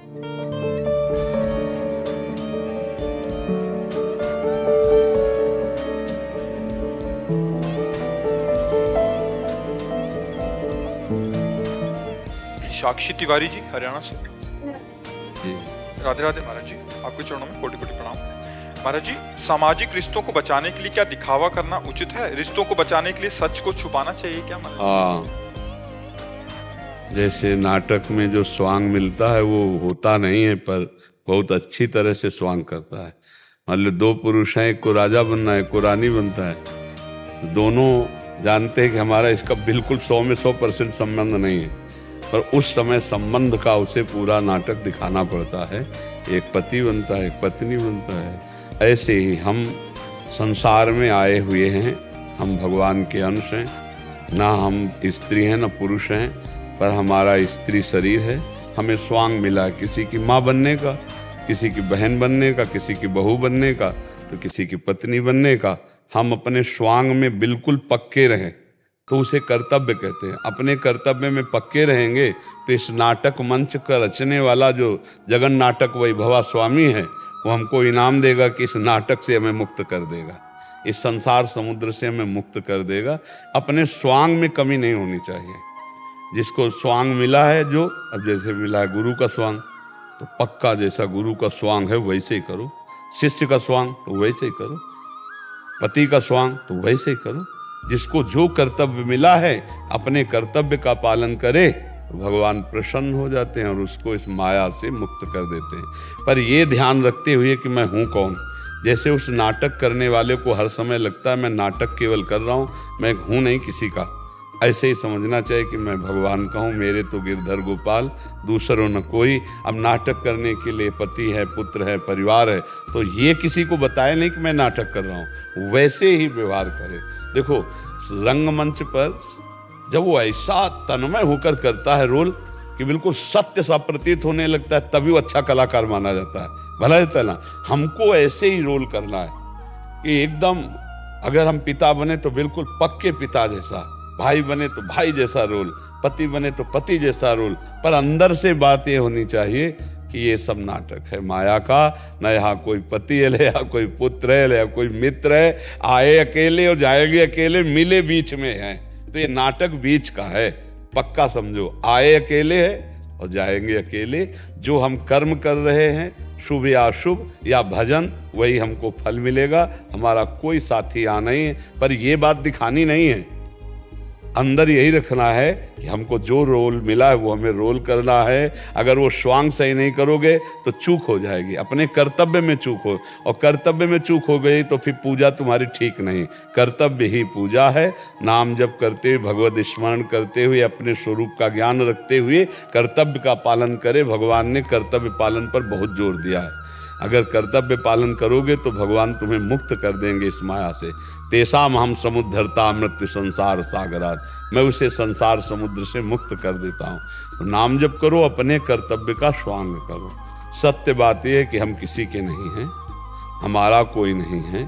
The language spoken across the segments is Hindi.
साक्षी तिवारी जी हरियाणा से। राधे राधे महाराज जी, आपके चरणों में कोटि कोटि प्रणाम। महाराज जी, सामाजिक रिश्तों को बचाने के लिए क्या दिखावा करना उचित है? रिश्तों को बचाने के लिए सच को छुपाना चाहिए क्या महाराज? हाँ, जैसे नाटक में जो स्वांग मिलता है वो होता नहीं है, पर बहुत अच्छी तरह से स्वांग करता है। मतलब दो पुरुष हैं, एक को राजा बनना है, एक को रानी बनता है। दोनों जानते हैं कि हमारा इसका बिल्कुल 100 में 100% संबंध नहीं है, पर उस समय संबंध का उसे पूरा नाटक दिखाना पड़ता है। एक पति बनता है, एक पत्नी बनता है। ऐसे ही हम संसार में आए हुए हैं, हम भगवान के अंश हैं। ना हम स्त्री हैं ना पुरुष हैं, पर हमारा स्त्री शरीर है। हमें स्वांग मिला है, किसी की माँ बनने का, किसी की बहन बनने का, किसी की बहू बनने का, तो किसी की पत्नी बनने का। हम अपने स्वांग में बिल्कुल पक्के रहें तो उसे कर्तव्य कहते हैं। अपने कर्तव्य में पक्के रहेंगे तो इस नाटक मंच का रचने वाला जो जगन नाटक वैभवा स्वामी है, वो हमको इनाम देगा कि इस नाटक से हमें मुक्त कर देगा, इस संसार समुद्र से हमें मुक्त कर देगा। अपने स्वांग में कमी नहीं होनी चाहिए। जिसको स्वांग मिला है, जो अब जैसे मिला है गुरु का स्वांग, तो पक्का जैसा गुरु का स्वांग है वैसे ही करो। शिष्य का स्वांग तो वैसे ही करो, पति का स्वांग तो वैसे ही करो। जिसको जो कर्तव्य मिला है अपने कर्तव्य का पालन करे तो भगवान प्रसन्न हो जाते हैं और उसको इस माया से मुक्त कर देते हैं। पर ये ध्यान रखते हुए कि मैं हूँ कौन। जैसे उस नाटक करने वाले को हर समय लगता है मैं नाटक केवल कर रहा हूँ, मैं हूँ नहीं किसी का। ऐसे ही समझना चाहिए कि मैं भगवान का हूँ, मेरे तो गिरधर गोपाल, दूसरों न कोई। अब नाटक करने के लिए पति है, पुत्र है, परिवार है, तो ये किसी को बताए नहीं कि मैं नाटक कर रहा हूँ, वैसे ही व्यवहार करे। देखो रंगमंच पर जब वो ऐसा तन्मय होकर करता है रोल कि बिल्कुल सत्य सा प्रतीत होने लगता है, तभी वो अच्छा कलाकार माना जाता है। भला है ना, हमको ऐसे ही रोल करना है कि एकदम, अगर हम पिता बने तो बिल्कुल पक्के पिता जैसा, भाई बने तो भाई जैसा रोल, पति बने तो पति जैसा रोल। पर अंदर से बात ये होनी चाहिए कि ये सब नाटक है माया का। न यहाँ कोई पति है, या कोई पुत्र है, या कोई मित्र है। आए अकेले और जाएंगे अकेले, मिले बीच में है। तो ये नाटक बीच का है, पक्का समझो। आए अकेले है और जाएंगे अकेले। जो हम कर्म कर रहे हैं, शुभ या अशुभ या भजन, वही हमको फल मिलेगा। हमारा कोई साथी यहाँ नहीं है। पर ये बात दिखानी नहीं है, अंदर यही रखना है कि हमको जो रोल मिला है वो हमें रोल करना है। अगर वो स्वांग सही नहीं करोगे तो चूक हो जाएगी, अपने कर्तव्य में चूक हो, और कर्तव्य में चूक हो गई तो फिर पूजा तुम्हारी ठीक नहीं। कर्तव्य ही पूजा है। नाम जप करते हुए, भगवत स्मरण करते हुए, अपने स्वरूप का ज्ञान रखते हुए कर्तव्य का पालन करे। भगवान ने कर्तव्य पालन पर बहुत जोर दिया है। अगर कर्तव्य पालन करोगे तो भगवान तुम्हें मुक्त कर देंगे इस माया से। तेसाम हम समुद्धरता मृत्यु संसार सागरात, मैं उसे संसार समुद्र से मुक्त कर देता हूँ। तो नाम जप करो, अपने कर्तव्य का स्वांग करो। सत्य बात यह है कि हम किसी के नहीं हैं, हमारा कोई नहीं है।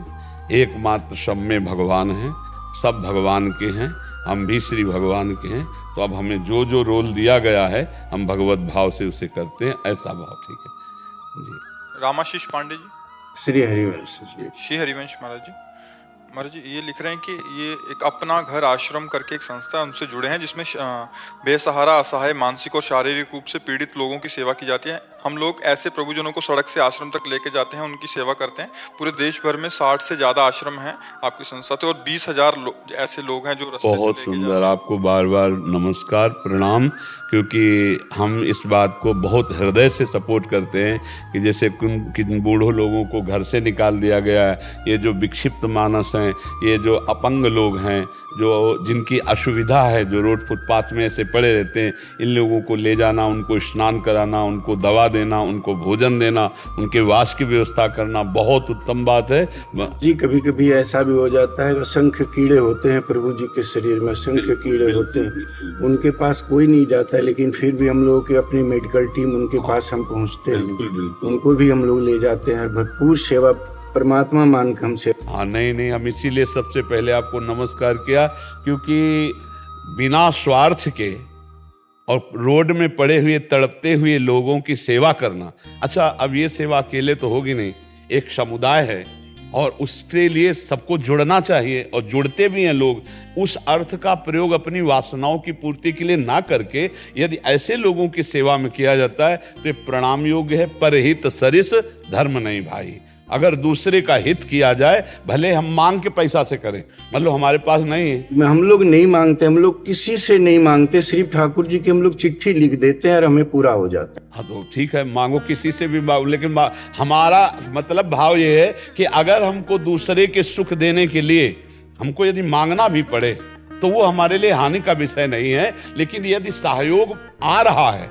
एकमात्र सब में भगवान है, सब भगवान के हैं, हम भी श्री भगवान के हैं। तो अब हमें जो जो रोल दिया गया है हम भगवत भाव से उसे करते हैं, ऐसा भाव ठीक है जी। रामाशीष पांडे जी। श्री हरिवंश। श्री हरिवंश महाराज जी। महाराज जी ये लिख रहे हैं कि ये एक अपना घर आश्रम करके एक संस्था है, उनसे जुड़े हैं, जिसमें बेसहारा, असहाय, मानसिक और शारीरिक रूप से पीड़ित लोगों की सेवा की जाती है। हम लोग ऐसे प्रभुजनों को सड़क से आश्रम तक लेके जाते हैं, उनकी सेवा करते हैं। पूरे देश भर में 60 से ज्यादा आश्रम हैं आपकी संस्था से, और 20,000 ऐसे लोग हैं जो रास्ते बहुत सुंदर। आपको बार बार नमस्कार, प्रणाम। क्योंकि हम इस बात को बहुत हृदय से सपोर्ट करते हैं कि जैसे किन बूढ़ों लोगों को घर से निकाल दिया गया है, ये जो विक्षिप्त मानस हैं, ये जो अपंग लोग हैं, जो जिनकी असुविधा है, जो रोड फुटपाथ में ऐसे पड़े रहते हैं, इन लोगों को ले जाना, उनको स्नान कराना, उनको दवा देना, उनको भोजन देना, उनके वास की व्यवस्था करना बहुत उत्तम बात है जी। कभी कभी ऐसा भी हो जाता है, असंख्य कीड़े होते हैं प्रभु जी के शरीर में, असंख्य कीड़े होते हैं, उनके पास कोई नहीं जाता है, लेकिन फिर भी हम लोगों की अपनी मेडिकल टीम उनके पास हम पहुँचते हैं, उनको भी हम लोग ले जाते हैं। भरपूर सेवा परमात्मा मान के हमसे। हाँ, नहीं, हम इसीलिए सबसे पहले आपको नमस्कार किया, क्योंकि बिना स्वार्थ के और रोड में पड़े हुए तड़पते हुए लोगों की सेवा करना। अच्छा, अब ये सेवा अकेले तो होगी नहीं, एक समुदाय है और उसके लिए सबको जुड़ना चाहिए, और जुड़ते भी हैं लोग। उस अर्थ का प्रयोग अपनी वासनाओं की पूर्ति के लिए ना करके यदि ऐसे लोगों की सेवा में किया जाता है तो ये प्रणाम योग्य है। परहित सरिस धर्म नहीं भाई। अगर दूसरे का हित किया जाए, भले हम मांग के पैसा से करें, मतलब हमारे पास नहीं है, हम लोग नहीं मांगते, हम लोग किसी से नहीं मांगते, सिर्फ ठाकुर जी की हम लोग चिट्ठी लिख देते हैं और हमें पूरा हो जाता है। हाँ तो ठीक है, मांगो किसी से भी मांगो, लेकिन हमारा मतलब भाव ये है कि अगर हमको दूसरे के सुख देने के लिए हमको यदि मांगना भी पड़े तो वो हमारे लिए हानि का विषय नहीं है। लेकिन यदि सहयोग आ रहा है,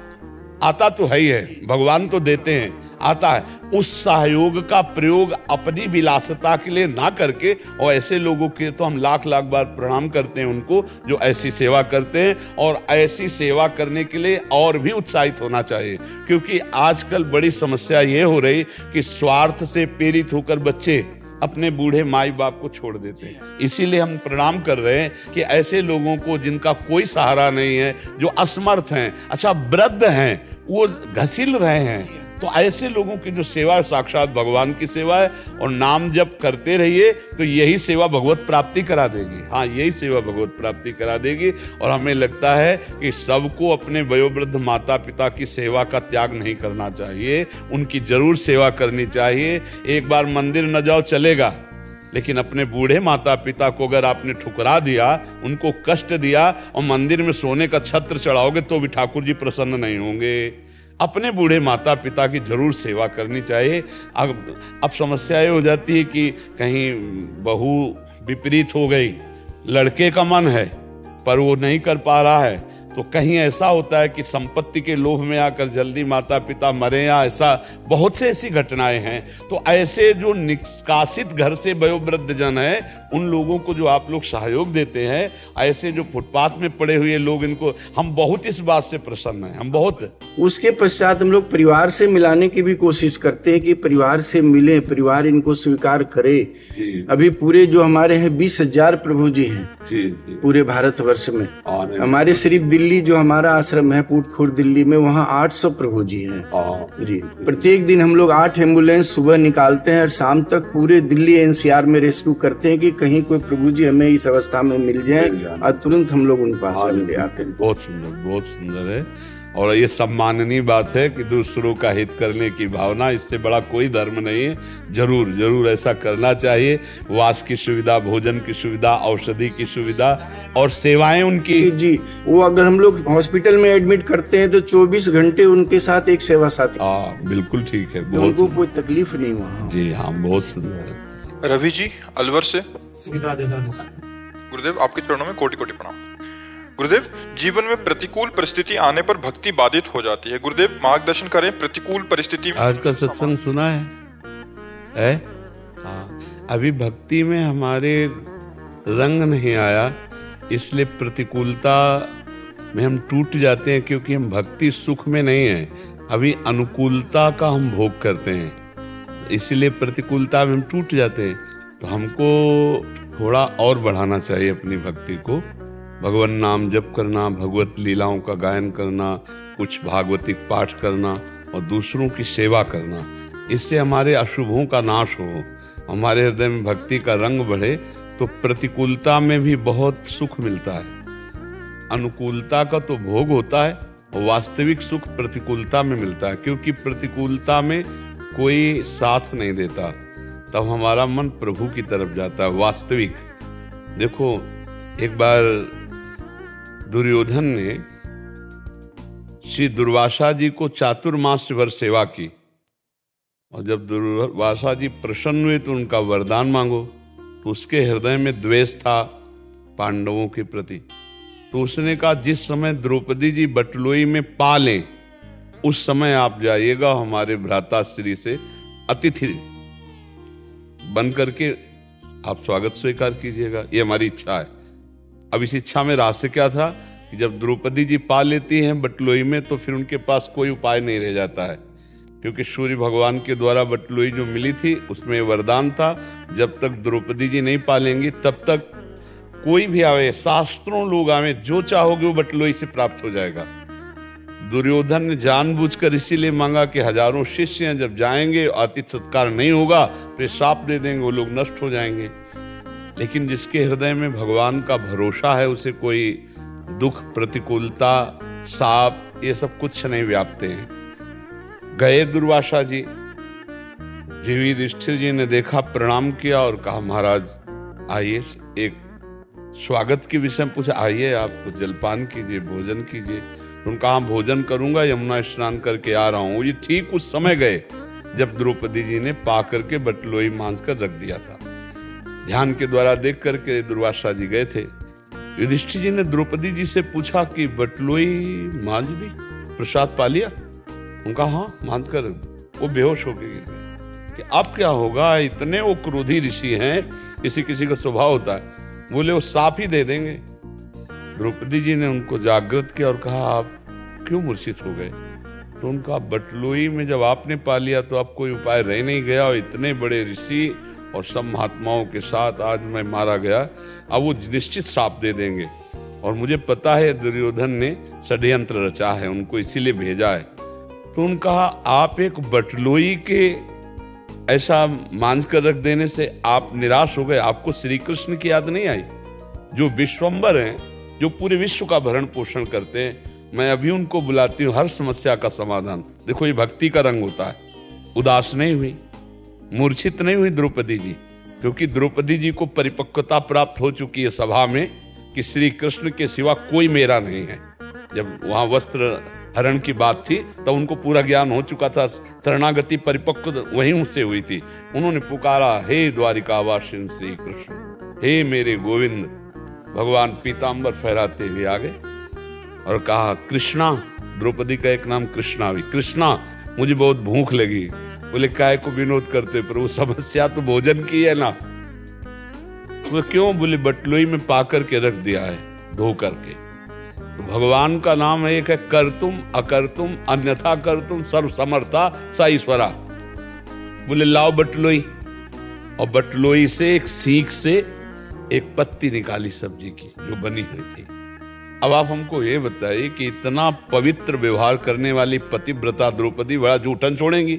आता तो है ही है, भगवान तो देते हैं, आता है, उस सहयोग का प्रयोग अपनी विलासिता के लिए ना करके, और ऐसे लोगों के तो हम लाख लाख बार प्रणाम करते हैं उनको जो ऐसी सेवा करते हैं। और ऐसी सेवा करने के लिए और भी उत्साहित होना चाहिए, क्योंकि आजकल बड़ी समस्या ये हो रही कि स्वार्थ से प्रेरित होकर बच्चे अपने बूढ़े माई बाप को छोड़ देते हैं। इसीलिए हम प्रणाम कर रहे हैं कि ऐसे लोगों को जिनका कोई सहारा नहीं है, जो असमर्थ हैं, अच्छा वृद्ध हैं, वो घसील रहे हैं, तो ऐसे लोगों की जो सेवा है साक्षात भगवान की सेवा है। और नाम जप करते रहिए तो यही सेवा भगवत प्राप्ति करा देगी। हाँ, यही सेवा भगवत प्राप्ति करा देगी। और हमें लगता है कि सबको अपने वयोवृद्ध माता पिता की सेवा का त्याग नहीं करना चाहिए, उनकी जरूर सेवा करनी चाहिए। एक बार मंदिर न जाओ चलेगा, लेकिन अपने बूढ़े माता पिता को अगर आपने ठुकरा दिया, उनको कष्ट दिया और मंदिर में सोने का छत्र चढ़ाओगे तो भी ठाकुर जी प्रसन्न नहीं होंगे। अपने बूढ़े माता पिता की जरूर सेवा करनी चाहिए। अब समस्या ये हो जाती है कि कहीं बहू विपरीत हो गई, लड़के का मन है पर वो नहीं कर पा रहा है, तो कहीं ऐसा होता है कि संपत्ति के लोभ में आकर जल्दी माता पिता मरे, या ऐसा बहुत से ऐसी घटनाएं हैं। तो ऐसे जो निष्कासित घर से वयोवृद्ध जन है, उन लोगों को जो आप लोग सहयोग देते हैं, ऐसे जो फुटपाथ में पड़े हुए लोग, इनको हम बहुत इस बात से प्रसन्न हैं, हम बहुत। उसके पश्चात हम लोग परिवार से मिलाने की भी कोशिश करते हैं कि परिवार से मिले, परिवार इनको स्वीकार करे। अभी पूरे जो हमारे हैं 20,000 प्रभु जी हैं पूरे भारतवर्ष में। हमारे सिर्फ दिल्ली जो हमारा आश्रम है पूटखोर दिल्ली में, वहाँ 800 प्रभु जी हैं जी। प्रत्येक दिन हम लोग 8 एम्बुलेंस सुबह निकालते हैं और शाम तक पूरे दिल्ली एनसीआर में रेस्क्यू करते हैं कि कहीं कोई प्रभु जी हमें इस अवस्था में मिल जाए और तुरंत हम लोग उन पास ले आते हैं। बहुत सुंदर, बहुत सुंदर है। और ये सम्माननीय बात है कि दूसरों का हित करने की भावना, इससे बड़ा कोई धर्म नहीं है। जरूर जरूर ऐसा करना चाहिए। वास की सुविधा, भोजन की सुविधा, औषधि की सुविधा और सेवाएं उनकी जी। वो अगर हम लोग हॉस्पिटल में एडमिट करते हैं तो 24 घंटे उनके साथ एक सेवा साथी। बिल्कुल ठीक है, बहुत उनको कोई तकलीफ नहीं हुआ। जी हाँ, बहुत सुंदर है। रवि जी अलवर से, गुरुदेव आपके चरणों में कोटि कोटि प्रणाम। गुरुदेव, जीवन में प्रतिकूल परिस्थिति आने पर भक्ति बाधित हो जाती है, गुरुदेव मार्गदर्शन करें। प्रतिकूल परिस्थिति आज का सत्संग सुना है? हाँ, अभी भक्ति में हमारे रंग नहीं आया, इसलिए प्रतिकूलता में हम टूट जाते हैं, क्योंकि हम भक्ति सुख में नहीं है, अभी अनुकूलता का हम भोग करते हैं, इसीलिए प्रतिकूलता में हम टूट जाते हैं। तो हमको थोड़ा और बढ़ाना चाहिए अपनी भक्ति को। भगवान नाम जप करना, भगवत लीलाओं का गायन करना, कुछ भागवतिक पाठ करना और दूसरों की सेवा करना, इससे हमारे अशुभों का नाश हो, हमारे हृदय में भक्ति का रंग बढ़े, तो प्रतिकूलता में भी बहुत सुख मिलता है। अनुकूलता का तो भोग होता है और वास्तविक सुख प्रतिकूलता में मिलता है, क्योंकि प्रतिकूलता में कोई साथ नहीं देता, तब हमारा मन प्रभु की तरफ जाता है वास्तविक। देखो, एक बार दुर्योधन ने श्री दुर्वासा जी को चातुर्मास भर सेवा की, और जब दुर्वासा जी प्रसन्न हुए तो उनका वरदान मांगो, तो उसके हृदय में द्वेष था पांडवों के प्रति। तो उसने कहा, जिस समय द्रौपदी जी बटलोई में पा लें उस समय आप जाइएगा, हमारे भ्राता श्री से अतिथि बन करके आप स्वागत स्वीकार कीजिएगा, ये हमारी इच्छा है। अब इस इच्छा में रहस्य क्या था कि जब द्रौपदी जी पा लेती हैं बटलोई में, तो फिर उनके पास कोई उपाय नहीं रह जाता है, क्योंकि सूर्य भगवान के द्वारा बटलोई जो मिली थी उसमें वरदान था, जब तक द्रौपदी जी नहीं पालेंगी तब तक कोई भी आवे, शास्त्रों लोग आवे, जो चाहोगे वो बटलोई से प्राप्त हो जाएगा। दुर्योधन ने जानबूझकर इसीलिए मांगा कि हजारों शिष्य हैं, जब जाएंगे आतिथ्य सत्कार नहीं होगा तो श्राप दे देंगे, वो लोग नष्ट हो जाएंगे। लेकिन जिसके हृदय में भगवान का भरोसा है उसे कोई दुख, प्रतिकूलता, साप ये सब कुछ नहीं व्यापते हैं। गए दुर्वासा जी, युधिष्ठिर जी ने देखा, प्रणाम किया और कहा महाराज आइए, एक स्वागत के विषय में पूछा, आइए आप जलपान कीजिए, भोजन कीजिए। उनका हाँ भोजन करूंगा, यमुना स्नान करके आ रहा हूँ। ये ठीक उस समय गए जब द्रौपदी जी ने पा करके बटलोई मांझ कर रख दिया था। ध्यान के द्वारा देख करके दुर्वासा जी गए थे। युधिष्ठिर जी ने द्रौपदी जी से पूछा कि बटलोई मांझ दी, प्रसाद पा लिया? उनका हाँ मांझ कर। वो बेहोश हो गए कि अब क्या होगा, इतने वो क्रोधी ऋषि हैं, किसी किसी का स्वभाव होता है। बोले वो साफ ही दे देंगे। द्रौपदी जी ने उनको जागृत किया और कहा आप क्यों मूर्छित हो गए? तो उनका बटलोई में जब आपने पा लिया तो अब कोई उपाय रह नहीं गया, और इतने बड़े ऋषि और सब महात्माओं के साथ आज मैं मारा गया, अब वो निश्चित श्राप दे देंगे। और मुझे पता है दुर्योधन ने षड्यंत्र रचा है, उनको इसीलिए भेजा है। तो उनका आप एक बटलोई के ऐसा मांझ कर रख देने से आप निराश हो गए? आपको श्री कृष्ण की याद नहीं आई, जो विश्वम्बर हैं, जो पूरे विश्व का भरण पोषण करते हैं? मैं अभी उनको बुलाती हूँ, हर समस्या का समाधान। देखो ये भक्ति का रंग होता है। उदास नहीं हुई, मूर्छित नहीं हुई द्रौपदी जी, क्योंकि द्रौपदी जी को परिपक्वता प्राप्त हो चुकी है सभा में कि श्री कृष्ण के सिवा कोई मेरा नहीं है। जब वहां वस्त्र हरण की बात थी तो उनको पूरा ज्ञान हो चुका था, शरणागति परिपक्व वहीं उससे हुई थी। उन्होंने पुकारा, हे द्वारिकावासिन श्री कृष्ण, हे मेरे गोविंद। भगवान पीतांबर फहराते हुए आ गए और कहा कृष्णा। द्रौपदी का एक नाम कृष्णा भी। कृष्णा मुझे बहुत भूख लगी। बोले काय को विनोद करते प्रभु, समस्या तो भोजन की है ना। तो क्यों? बोले बटलोई में पा करके रख दिया है धो करके। तो भगवान का नाम एक है कर्तुम अकर्तुम अन्यथा कर्तुम सर्व समर्था स ईश्वरा। बोले लाओ बटलोई, और बटलोई से एक सीख से एक पत्ती निकाली सब्जी की जो बनी हुई थी। अब आप हमको ये बताइए कि इतना पवित्र व्यवहार करने वाली पतिव्रता द्रौपदी बड़ा जूठन छोड़ेंगी?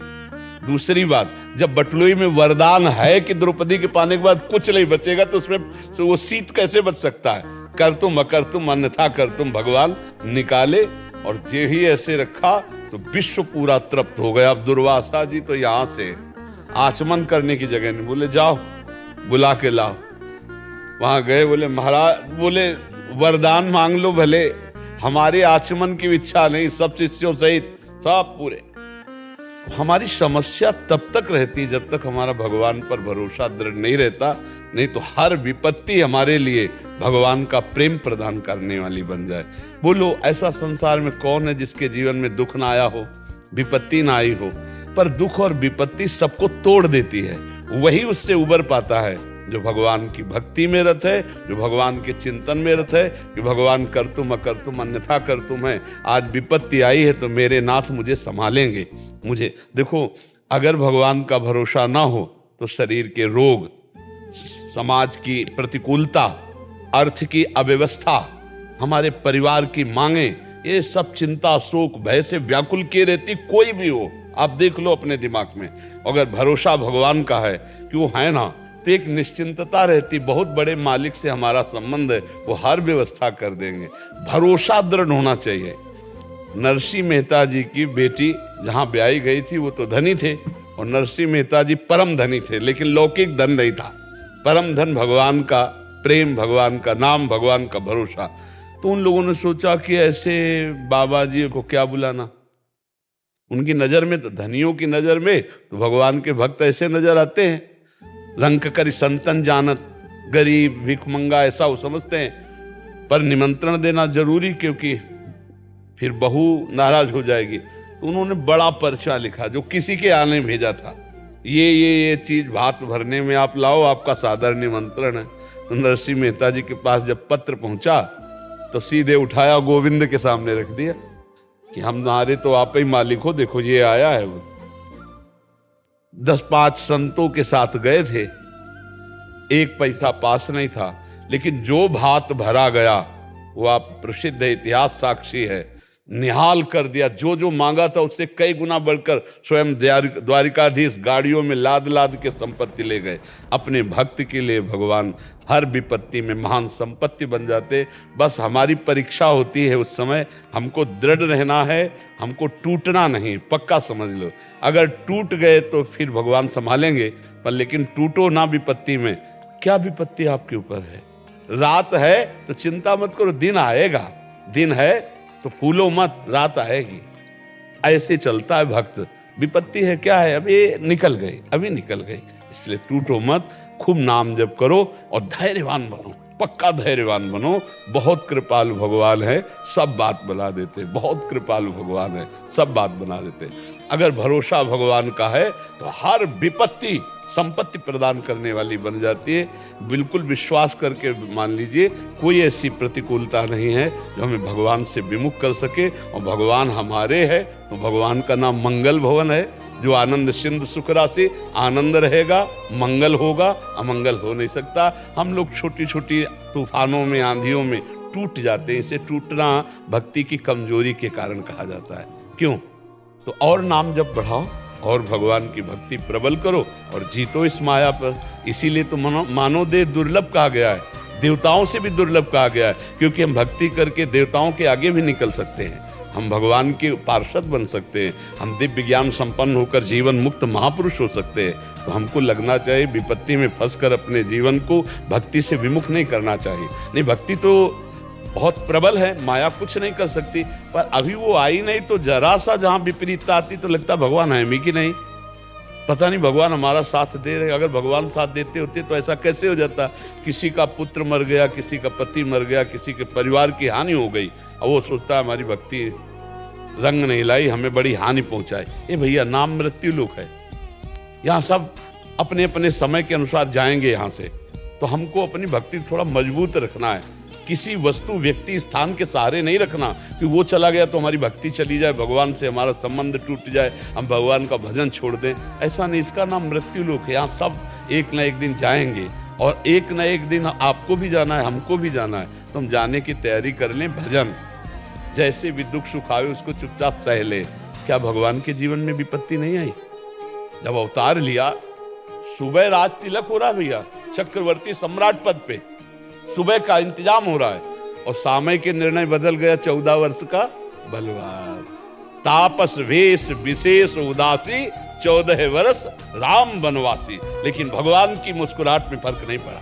दूसरी बात, जब बटलोई में वरदान है कि द्रौपदी के पाने के बाद कुछ नहीं बचेगा, तो उसमें वो शीत कैसे बच सकता है? कर तुम अकर तुम अन्यथा कर तुम भगवान निकाले, और जे ही ऐसे रखा तो विश्व पूरा तृप्त हो गया। अब दुर्वासा जी तो यहां से आचमन करने की जगह नहीं, बोले जाओ बुला के लाओ। वहां गए, बोले महाराज, बोले वरदान मांग लो भले, हमारे आचमन की इच्छा नहीं, सब शिष्यों सहित सब पूरे। हमारी समस्या तब तक रहती जब तक हमारा भगवान पर भरोसा दृढ़ नहीं रहता, नहीं तो हर विपत्ति हमारे लिए भगवान का प्रेम प्रदान करने वाली बन जाए। बोलो ऐसा संसार में कौन है जिसके जीवन में दुख ना आया हो, विपत्ति ना आई हो? पर दुख और विपत्ति सबको तोड़ देती है, वही उससे उबर पाता है जो भगवान की भक्ति में रत है, जो भगवान के चिंतन में रत है कि भगवान कर तुम अकर तुम अन्यथा कर तुम है। आज विपत्ति आई है तो मेरे नाथ मुझे संभालेंगे। मुझे देखो, अगर भगवान का भरोसा ना हो तो शरीर के रोग, समाज की प्रतिकूलता, अर्थ की अव्यवस्था, हमारे परिवार की मांगे, ये सब चिंता शोक भय से व्याकुल किए रहती। कोई भी हो, आप देख लो अपने दिमाग में, अगर भरोसा भगवान का है कि वो है ना, तो एक निश्चिंतता रहती। बहुत बड़े मालिक से हमारा संबंध है, वो हर व्यवस्था कर देंगे। भरोसा दृढ़ होना चाहिए। नरसिंह मेहता जी की बेटी जहां ब्याही गई थी वो तो धनी थे, और नरसिंह मेहता जी परम धनी थे, लेकिन लौकिक धन नहीं था। परम धन भगवान का प्रेम, भगवान का नाम, भगवान का भरोसा। तो उन लोगों ने सोचा कि ऐसे बाबा जी को क्या बुलाना। उनकी नजर में तो, धनियों की नजर में तो भगवान के भक्त ऐसे नजर आते हैं, रंक करी संतन जानत, गरीब भिखमंगा ऐसा वो समझते हैं। पर निमंत्रण देना जरूरी, क्योंकि फिर बहू नाराज हो जाएगी। तो उन्होंने बड़ा पर्चा लिखा जो किसी के आने भेजा था, ये चीज भात भरने में आप लाओ, आपका सादर निमंत्रण है। तो नरसिंह मेहता जी के पास जब पत्र पहुंचा तो सीधे उठाया, गोविंद के सामने रख दिया कि हम नारे तो आप ही मालिक हो, देखो ये आया है। वो 10-5 संतों के साथ गए थे, एक पैसा पास नहीं था, लेकिन जो भात भरा गया वो आप प्रसिद्ध है, इतिहास साक्षी है। निहाल कर दिया। जो जो मांगा था उससे कई गुना बढ़कर स्वयं द्वारिकाधीश गाड़ियों में लाद लाद के संपत्ति ले गए। अपने भक्त के लिए भगवान हर विपत्ति में महान संपत्ति बन जाते। बस हमारी परीक्षा होती है उस समय, हमको दृढ़ रहना है, हमको टूटना नहीं, पक्का समझ लो। अगर टूट गए तो फिर भगवान संभालेंगे, पर लेकिन टूटो ना विपत्ति में। क्या विपत्ति आपके ऊपर है? रात है तो चिंता मत करो, दिन आएगा। दिन है तो फूलो मत, रात आएगी। ऐसे चलता है भक्त। विपत्ति है क्या है, अभी निकल गई, अभी निकल गई, इसलिए टूटो मत, खूब नाम जप करो और धैर्यवान बनो, पक्का धैर्यवान बनो। बहुत कृपालु भगवान है, सब बात बना देते। बहुत कृपालु भगवान है, सब बात बना देते। अगर भरोसा भगवान का है तो हर विपत्ति संपत्ति प्रदान करने वाली बन जाती है। बिल्कुल विश्वास करके मान लीजिए, कोई ऐसी प्रतिकूलता नहीं है जो हमें भगवान से विमुख कर सके। और भगवान हमारे है तो भगवान का नाम मंगल भवन है, जो आनंद सिंधु सुख राशि। आनंद रहेगा, मंगल होगा, अमंगल हो नहीं सकता। हम लोग छोटी छोटी तूफानों में, आंधियों में टूट जाते हैं। इसे टूटना भक्ति की कमजोरी के कारण कहा जाता है। क्यों? तो और नाम जब बढ़ाओ और भगवान की भक्ति प्रबल करो और जीतो इस माया पर। इसीलिए तो मानव देह दुर्लभ कहा गया है, देवताओं से भी दुर्लभ कहा गया है, क्योंकि हम भक्ति करके देवताओं के आगे भी निकल सकते हैं, हम भगवान के पार्षद बन सकते हैं, हम दिव्य ज्ञान संपन्न होकर जीवन मुक्त महापुरुष हो सकते हैं। तो हमको लगना चाहिए विपत्ति में फंसकर अपने जीवन को भक्ति से विमुख नहीं करना चाहिए। नहीं, भक्ति तो बहुत प्रबल है, माया कुछ नहीं कर सकती, पर अभी वो आई नहीं तो जरा सा जहां विपरीतता आती तो लगता भगवान है कि नहीं, पता नहीं भगवान हमारा साथ दे रहे। अगर भगवान साथ देते होते तो ऐसा कैसे हो जाता? किसी का पुत्र मर गया, किसी का पति मर गया, किसी के परिवार की हानि हो गई, और वो सोचता है हमारी भक्ति रंग नहीं लाई, हमें बड़ी हानि पहुंचाए। ये भैया नाम मृत्यु लोक है, यहाँ सब अपने अपने समय के अनुसार जाएंगे यहाँ से। तो हमको अपनी भक्ति थोड़ा मजबूत रखना है, किसी वस्तु व्यक्ति स्थान के सहारे नहीं रखना कि वो चला गया तो हमारी भक्ति चली जाए, भगवान से हमारा संबंध टूट जाए, हम भगवान का भजन छोड़ दें। ऐसा नहीं, इसका नाम मृत्यु लोक है। यहाँ सब एक न एक दिन जाएंगे और एक न एक दिन आपको भी जाना है, हमको भी जाना है। तो हम जाने की तैयारी कर लें। भजन जैसे भी दुख सुख आए उसको चुपचाप सह ले। क्या भगवान के जीवन में विपत्ति नहीं आई? जब अवतार लिया, सुबह राज तिलक हो रहा भैया, चक्रवर्ती सम्राट पद पे सुबह का इंतजाम हो रहा है, और सामय के निर्णय बदल गया। 14 वर्ष का बलवान, तापस वेश विशेष उदासी, 14 वर्ष राम वनवासी। लेकिन भगवान की मुस्कुराहट में फर्क नहीं पड़ा।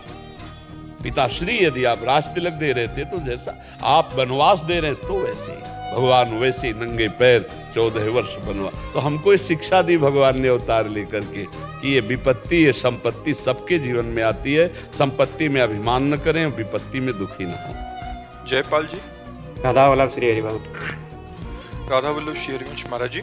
पिताश्री यदि आप राज तिलक दे रहे थे तो जैसा आप वनवास दे रहे तो वैसे ही भगवान वैसे नंगे पैर 14 वर्ष बनवा। तो हमको इस शिक्षा दी भगवान ने अवतार लेकर के कि ये विपत्ति, ये संपत्ति सबके जीवन में आती है। संपत्ति में अभिमान न करें, विपत्ति में दुखी न हो। जयपाल जी। राधा वल्लभ श्री हरिवंश। राधा वल्लभ श्री हरिवंश महाराज जी।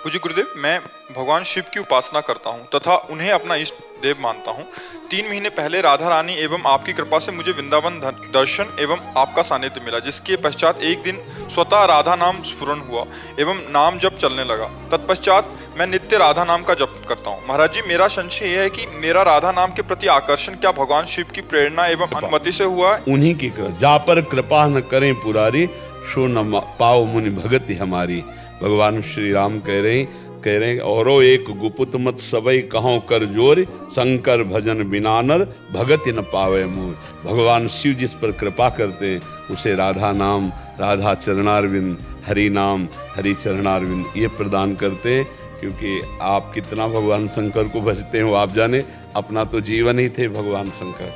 पूज्य गुरुदेव, मैं भगवान शिव की उपासना करता हूँ तथा उन्हें अपना इष्ट देव मानता हूँ। 3 महीने पहले राधा रानी एवं आपकी कृपा से मुझे वृंदावन दर्शन एवं आपका सानिध्य मिला, जिसके पश्चात एक दिन स्वतः राधा नाम स्फुरन हुआ एवं नाम जप चलने लगा। तत्पश्चात मैं नित्य राधा नाम का जप करता हूँ। महाराज जी, मेरा संशय यह है कि मेरा राधा नाम के प्रति आकर्षण क्या भगवान शिव की प्रेरणा एवं अनुमति से हुआ है? उन्हीं की जा पर कृपा न करें पुरारी, सो न पाओ मुनि भगति हमारी। भगवान श्री राम कह रहे औरो एक गुपुत मत सबई कहो कर जोर, शंकर भजन बिनानर भगति न पावे मोर। भगवान शिव जिस पर कृपा करते हैं उसे राधा नाम, राधा चरणारविंद, हरि नाम, हरि चरणारविंद ये प्रदान करते हैं। क्योंकि आप कितना भगवान शंकर को भजते हो आप जाने। अपना तो जीवन ही थे भगवान शंकर,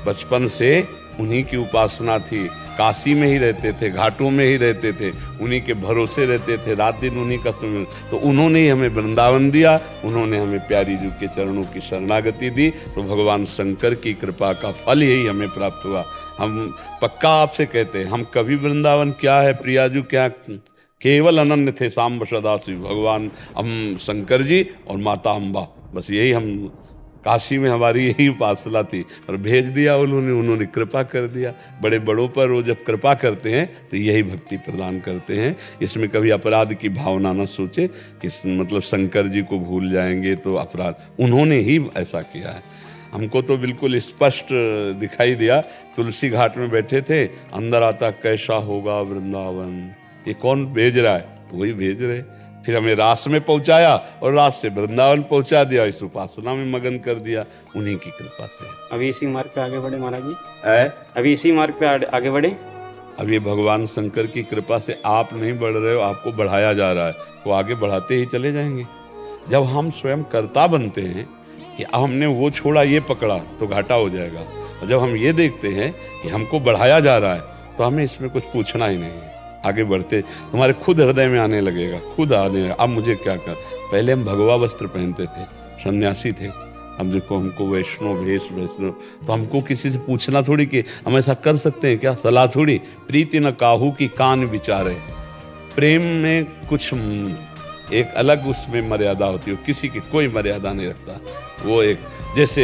बचपन से उन्हीं की उपासना थी। काशी में ही रहते थे, घाटों में ही रहते थे, उन्हीं के भरोसे रहते थे, रात दिन उन्हीं का सुमिरन। तो उन्होंने ही हमें वृंदावन दिया, उन्होंने हमें प्यारी जी के चरणों की शरणागति दी। तो भगवान शंकर की कृपा का फल यही हमें प्राप्त हुआ। हम पक्का आपसे कहते हैं, हम कभी वृंदावन क्या है प्रियाजू, क्या केवल अनन्य थे सांब सदाशिव भगवान हम शंकर जी और माता अम्बा। बस यही हम काशी में हमारी यही उपासना थी और भेज दिया उन्होंने कृपा कर दिया। बड़े बड़ों पर वो जब कृपा करते हैं तो यही भक्ति प्रदान करते हैं। इसमें कभी अपराध की भावना न सोचे कि मतलब शंकर जी को भूल जाएंगे तो अपराध। उन्होंने ही ऐसा किया है। हमको तो बिल्कुल स्पष्ट दिखाई दिया। तुलसी घाट में बैठे थे, अंदर आता कैसा होगा वृंदावन, ये कौन भेज रहा है? तो वही भेज रहे। फिर हमें रास में पहुंचाया और रास से वृंदावन पहुंचा दिया, इस उपासना में मगन कर दिया, उन्हीं की कृपा से। अभी इसी मार्ग पे आगे बढ़े महाराज जी, है अभी इसी मार्ग पे आगे बढ़े। अब ये भगवान शंकर की कृपा से आप नहीं बढ़ रहे हो, आपको बढ़ाया जा रहा है, तो आगे बढ़ाते ही चले जाएंगे। जब हम स्वयं कर्ता बनते हैं कि अब हमने वो छोड़ा ये पकड़ा तो घाटा हो जाएगा, और जब हम ये देखते हैं कि हमको बढ़ाया जा रहा है तो हमें इसमें कुछ पूछना ही नहीं है। आगे बढ़ते तुम्हारे खुद हृदय में आने लगेगा, खुद आने। अब मुझे क्या कर, पहले हम भगवा वस्त्र पहनते थे, सन्यासी थे, अब देखो हमको वैष्णव वैष्णव, तो हमको किसी से पूछना थोड़ी कि हम ऐसा कर सकते हैं क्या, सलाह थोड़ी। प्रीति न काहू की कान विचारे, प्रेम में कुछ एक अलग उसमें मर्यादा होती है, किसी की कोई मर्यादा नहीं रखता। वो एक जैसे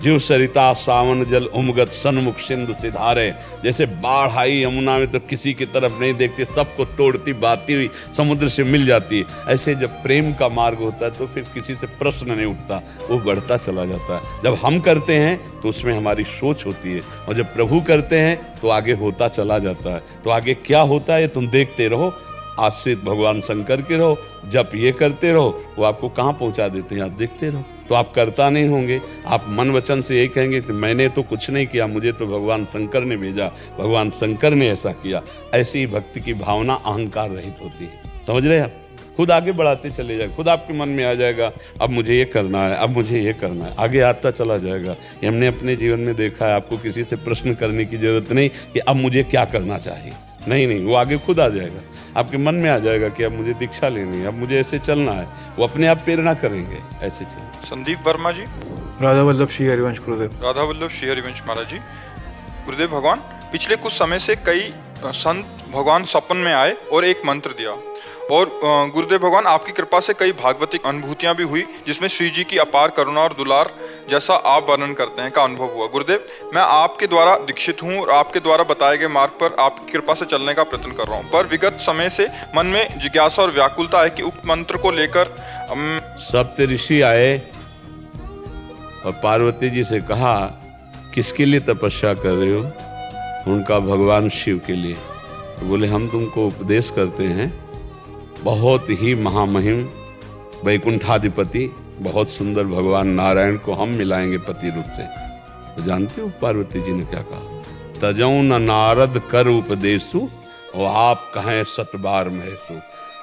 जीव सरिता सावन जल उमगत सन्मुख सिंधु सिधारे, जैसे बाढ़ आई यमुना में तो किसी की तरफ नहीं देखती, सबको तोड़ती बहती हुई समुद्र से मिल जाती है। ऐसे जब प्रेम का मार्ग होता है तो फिर किसी से प्रश्न नहीं उठता, वो बढ़ता चला जाता है। जब हम करते हैं तो उसमें हमारी सोच होती है, और जब प्रभु करते हैं तो आगे होता चला जाता है। तो आगे क्या होता है तुम देखते रहो, आश्रित भगवान शंकर के रहो, जब ये करते रहो वो आपको कहाँ पहुंचा देते हैं, आप देखते रहो। तो आप करता नहीं होंगे, आप मन वचन से यही कहेंगे कि मैंने तो कुछ नहीं किया, मुझे तो भगवान शंकर ने भेजा, भगवान शंकर ने ऐसा किया। ऐसी ही भक्ति की भावना अहंकार रहित होती है। समझ रहे आप? खुद आगे बढ़ाते चले जाए, खुद आपके मन में आ जाएगा अब मुझे ये करना है, अब मुझे ये करना है, आगे आता चला जाएगा। ये हमने अपने जीवन में देखा है। आपको किसी से प्रश्न करने की जरूरत नहीं कि अब मुझे क्या करना चाहिए, नहीं, वो आगे खुद आ जाएगा। आपके मन में आ जाएगा कि अब मुझे दीक्षा लेनी है, अब मुझे ऐसे चलना है, वो अपने आप प्रेरणा करेंगे, ऐसे चलें। संदीप वर्मा जी। राधा वल्लभ श्री हरिवंश गुरुदेव। राधा वल्लभ श्री हरिवंश महाराज जी। गुरुदेव भगवान, पिछले कुछ समय से कई संत भगवान सपन में आए और एक मंत्र दिया, और गुरुदेव भगवान आपकी कृपा से कई भागवतिक अनुभूतियां भी हुई, जिसमें श्री जी की अपार करुणा और दुलार जैसा आप वर्णन करते हैं का अनुभव हुआ। गुरुदेव, मैं आपके द्वारा दीक्षित हूँ और आपके द्वारा बताए गए मार्ग पर आपकी कृपा से चलने का प्रयत्न कर रहा हूँ, पर विगत समय से मन में जिज्ञासा और व्याकुलता है कि उक्त मंत्र को लेकर सप्त ऋषि आए और पार्वती जी से कहा किसके लिए तपस्या कर रहे हो? उनका भगवान शिव के लिए। तो बोले हम तुमको उपदेश करते हैं, बहुत ही महामहिम वैकुंठाधिपति, बहुत सुंदर भगवान नारायण को हम मिलाएंगे पति रूप से। तो जानते हो पार्वती जी ने क्या कहा? तजऊ न नारद कर उपदेशु और आप कहें सतबार महेशु।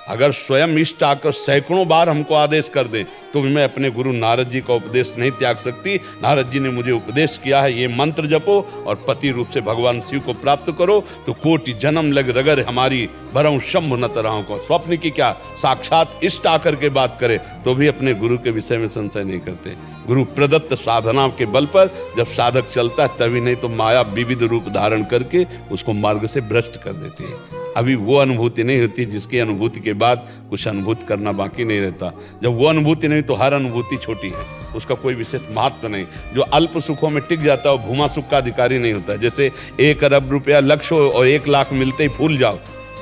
अगर स्वयं इष्ट आकर सैकड़ों बार हमको आदेश कर दे तो भी मैं अपने गुरु नारद जी का उपदेश नहीं त्याग सकती। नारद जी ने मुझे उपदेश किया है, ये मंत्र जपो और पति रूप से भगवान शिव को प्राप्त करो तो कोटि जन्म लग रगर हमारी बरऊं शंभु न तरह को। स्वप्न की क्या, साक्षात इष्ट आकर के बात करे तो भी अपने गुरु के विषय में संशय नहीं करते। गुरु प्रदत्त साधना के बल पर जब साधक चलता है तभी, नहीं तो माया विविध रूप धारण करके उसको मार्ग से भ्रष्ट कर देती है। अभी वो अनुभूति नहीं होती जिसकी अनुभूति के बाद कुछ अनुभूति करना बाकी नहीं रहता। जब वो अनुभूति नहीं तो हर अनुभूति छोटी है, उसका कोई विशेष महत्व नहीं। जो अल्प सुखों में टिक जाता है वो भूमा सुख का अधिकारी नहीं होता। जैसे 1 अरब रुपया लक्ष्य हो और 1 लाख मिलते ही फूल जाओ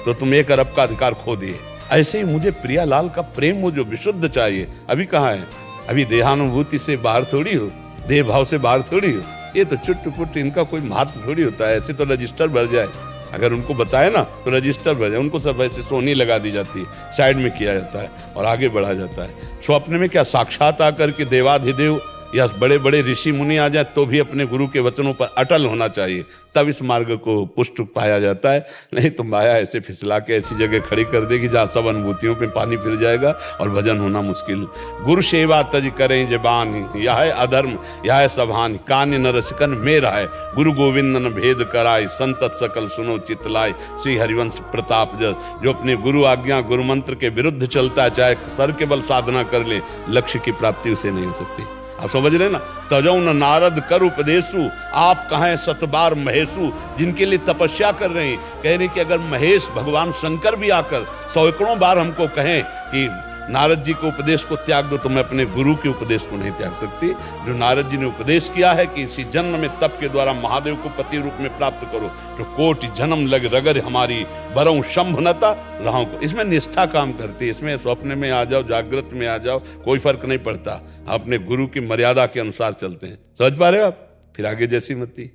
तो तुम 1 अरब का अधिकार खो दिए। ऐसे ही मुझे प्रियालाल का प्रेम वो जो विशुद्ध चाहिए, अभी कहाँ है? अभी देहानुभूति से बाहर थोड़ी हो, देह भाव से बाहर थोड़ी हो। ये तो चुट-पुट, इनका कोई महत्व थोड़ी होता है। ऐसे तो रजिस्टर भर जाए, अगर उनको बताए ना तो रजिस्टर भर जाए, उनको सब ऐसे सोनी लगा दी जाती है, साइड में किया जाता है और आगे बढ़ा जाता है। स्वप्न में क्या साक्षात आकर के देवाधिदेव या बड़े बड़े ऋषि मुनि आ जाए तो भी अपने गुरु के वचनों पर अटल होना चाहिए, तब इस मार्ग को पुष्ट पाया जाता है। नहीं तो माया ऐसे फिसला के ऐसी जगह खड़ी कर देगी जहाँ सब अनुभूतियों पे पानी फिर जाएगा और भजन होना मुश्किल। गुरु सेवा तज करें जबान, यह है अधर्म यह है सभान, कान्य न रसिकन मेरा है, गुरु गोविंद न भेद कराए, संतत सकल सुनो चितलाए। श्री हरिवंश प्रताप जो अपने गुरु आज्ञा गुरु मंत्र के विरुद्ध चलता है, चाहे सर के बल साधना कर ले, लक्ष्य की प्राप्ति उसे नहीं हो सकती। आप समझ रहे ना? तजऊ न नारद कर उपदेशु आप कहें सतबार महेशु। जिनके लिए तपस्या कर रहे हैं, कह रहे कि अगर महेश भगवान शंकर भी आकर सैकड़ों बार हमको कहें कि नारद जी के उपदेश को त्याग दो तो मैं अपने गुरु के उपदेश को नहीं त्याग सकती। जो नारद जी ने उपदेश किया है कि इसी जन्म में तप के द्वारा महादेव को पति रूप में प्राप्त करो तो कोटि जन्म लग रगर हमारी बरऊं शंभनता राहों को। इसमें निष्ठा काम करती है, इसमें स्वप्न में आ जाओ जागृत में आ जाओ कोई फर्क नहीं पड़ता। अपने गुरु की मर्यादा के अनुसार चलते हैं। समझ पा रहे हो आप? फिर आगे जैसी मती।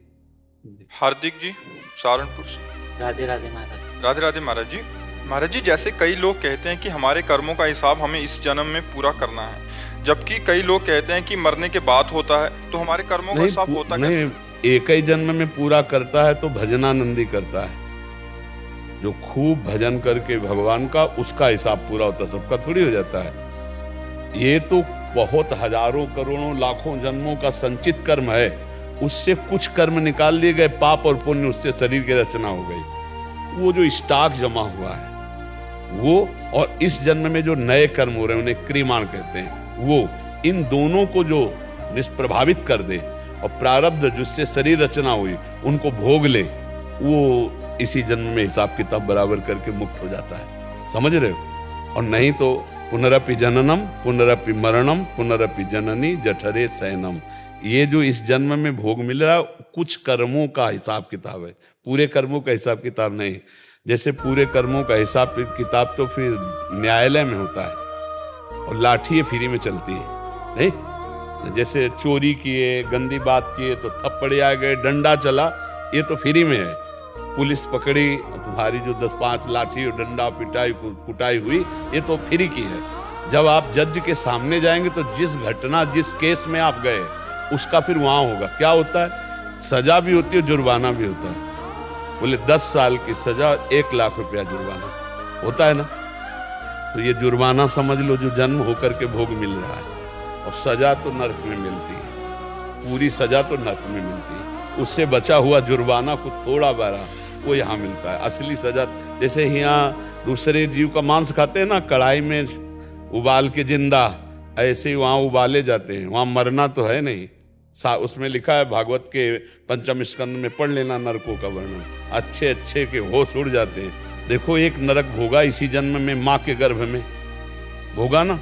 हार्दिक जी सहारनपुर से। राधे राधे महाराज। राधे राधे महाराज जी। महाराज जी, जैसे कई लोग कहते हैं कि हमारे कर्मों का हिसाब हमें इस जन्म में पूरा करना है, जबकि कई लोग कहते हैं कि मरने के बाद होता है, तो हमारे कर्मों का हिसाब होता कैसे? नहीं, एक ही जन्म में पूरा करता है तो भजनानंदी करता है। जो खूब भजन करके भगवान का, उसका हिसाब पूरा होता है, सबका थोड़ी हो जाता है। ये तो बहुत हजारों करोड़ों लाखों जन्मों का संचित कर्म है, उससे कुछ कर्म निकाल दिए गए, पाप और पुण्य, उससे शरीर की रचना हो गई। वो जो स्टॉक जमा हुआ है वो, और इस जन्म में जो नए कर्म हो रहे हैं उन्हें क्रियमाण कहते हैं, वो इन दोनों को जो निष्प्रभावित कर दे और प्रारब्ध जिससे शरीर रचना हुई उनको भोग ले, वो इसी जन्म में हिसाब किताब बराबर करके मुक्त हो जाता है। समझ रहे हो? और नहीं तो पुनरपि जननम पुनरपि मरणम पुनरपि जननी जठरे शयनम। ये जो इस जन्म में भोग मिल रहा है कुछ कर्मों का हिसाब किताब है, पूरे कर्मों का हिसाब किताब नहीं। जैसे पूरे कर्मों का हिसाब किताब तो फिर न्यायालय में होता है और लाठी फ्री में चलती है, नहीं? जैसे चोरी किए, गंदी बात किए तो थप्पड़े आ गए, डंडा चला, ये तो फ्री में है। पुलिस पकड़ी, तुम्हारी जो 10-5 लाठी और डंडा पिटाई कुटाई हुई, ये तो फ्री की है। जब आप जज के सामने जाएंगे तो जिस घटना, जिस केस में आप गए, उसका फिर वहां होगा। क्या होता है? सजा भी होती है, जुर्माना भी होता है। बोले 10 साल की सजा, 1 लाख रुपया जुर्माना होता है ना। तो ये जुर्माना समझ लो जो जन्म होकर के भोग मिल रहा है, और सजा तो नरक में मिलती है, पूरी सजा तो नरक में मिलती है। उससे बचा हुआ जुर्माना कुछ थोड़ा बड़ा वो यहाँ मिलता है। असली सजा, जैसे यहाँ दूसरे जीव का मांस खाते हैं ना, कढ़ाई में उबाल के जिंदा, ऐसे ही वहाँ उबाले जाते हैं, वहाँ मरना तो है नहीं। उसमें लिखा है भागवत के 5म स्कंद में, पढ़ लेना नरकों का वर्णन, अच्छे अच्छे के होश उड़ जाते हैं। देखो एक नरक भोगा इसी जन्म में, माँ के गर्भ में भोगा ना,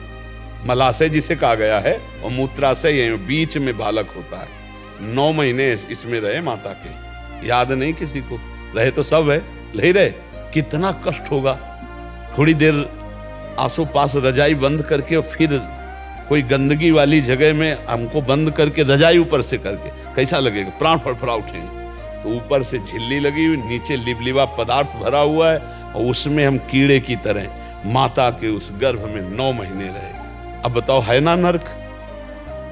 मलाशय जिसे कहा गया है, और मूत्राशय बीच में बालक होता है। 9 महीने इसमें रहे माता के, याद नहीं किसी को, रहे तो सब है, नहीं रहे, कितना कष्ट होगा। थोड़ी देर आसो पास रजाई बंद करके और फिर कोई गंदगी वाली जगह में हमको बंद करके, रजाई ऊपर से करके, कैसा लगेगा? प्राण फड़फड़ा उठेंगे। तो ऊपर से झिल्ली लगी हुई, नीचे लिबलिबा पदार्थ भरा हुआ है, और उसमें हम कीड़े की तरह माता के उस गर्भ में 9 महीने रहे। अब बताओ, है ना नरक?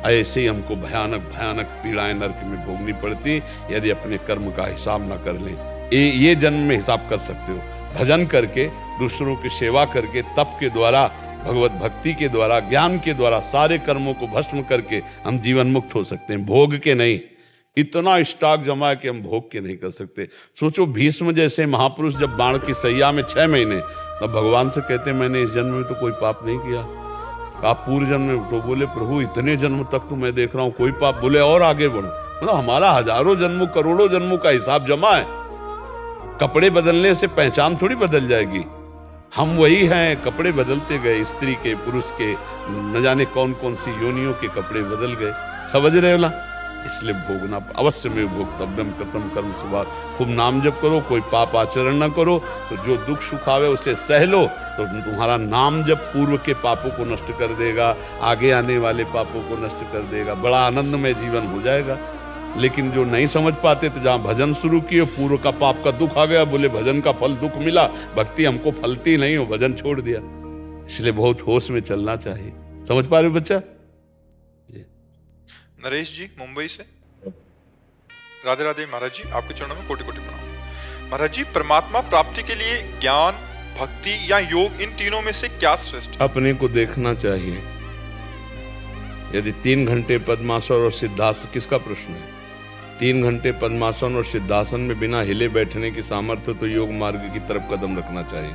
ऐसे ही हमको भयानक भयानक पीड़ाएं नरक में भोगनी पड़ती यदि अपने कर्म का हिसाब ना कर लें। ये जन्म में हिसाब कर सकते हो, भजन करके, दूसरों की सेवा करके, तप के द्वारा, भगवत भक्ति के द्वारा, ज्ञान के द्वारा सारे कर्मों को भस्म करके हम जीवन मुक्त हो सकते हैं, भोग के नहीं। इतना स्टॉक जमा है कि हम भोग के नहीं कर सकते। सोचो भीष्म जैसे महापुरुष जब बाण की सैया में 6 महीने, तब भगवान से कहते मैंने इस जन्म में तो कोई पाप नहीं किया। आप पूर्व जन्म में, तो बोले प्रभु इतने जन्म तक तो मैं देख रहा हूँ कोई पाप। बोले और आगे बढ़ो, मतलब हमारा हजारों जन्मों करोड़ों जन्मों का हिसाब जमा है। कपड़े बदलने से पहचान थोड़ी बदल जाएगी, हम वही हैं, कपड़े बदलते गए, स्त्री के पुरुष के, न जाने कौन कौन सी योनियों के कपड़े बदल गए। समझ रहे हो ना? इसलिए भोगना अवश्य में भोक्तव्यम कृतं कर्म सुभाग। खूब नाम जप करो, कोई पाप आचरण न करो, तो जो दुख सुख आवे उसे सह लो, तो तुम्हारा नाम जप पूर्व के पापों को नष्ट कर देगा, आगे आने वाले पापों को नष्ट कर देगा, बड़ा आनंदमय जीवन हो जाएगा। लेकिन जो नहीं समझ पाते, तो जहाँ भजन शुरू किए, पूर्व का पाप का दुख आ गया, बोले भजन का फल दुख मिला, भक्ति हमको फलती नहीं, हो भजन छोड़ दिया। इसलिए बहुत होश में चलना चाहिए। समझ पा रहे हो बच्चा? नरेश जी मुंबई से, राधे राधे महाराज जी, आपके चरणों में कोटि कोटि प्रणाम। महाराज जी, परमात्मा प्राप्ति के लिए ज्ञान, भक्ति या योग, इन तीनों में से क्या श्रेष्ठ? अपने को देखना चाहिए। यदि 3 घंटे पद्मासन और सिद्धासन, किसका प्रश्न है? 3 घंटे पद्मासन और सिद्धासन में बिना हिले बैठने की सामर्थ्य तो योग मार्ग की तरफ कदम रखना चाहिए।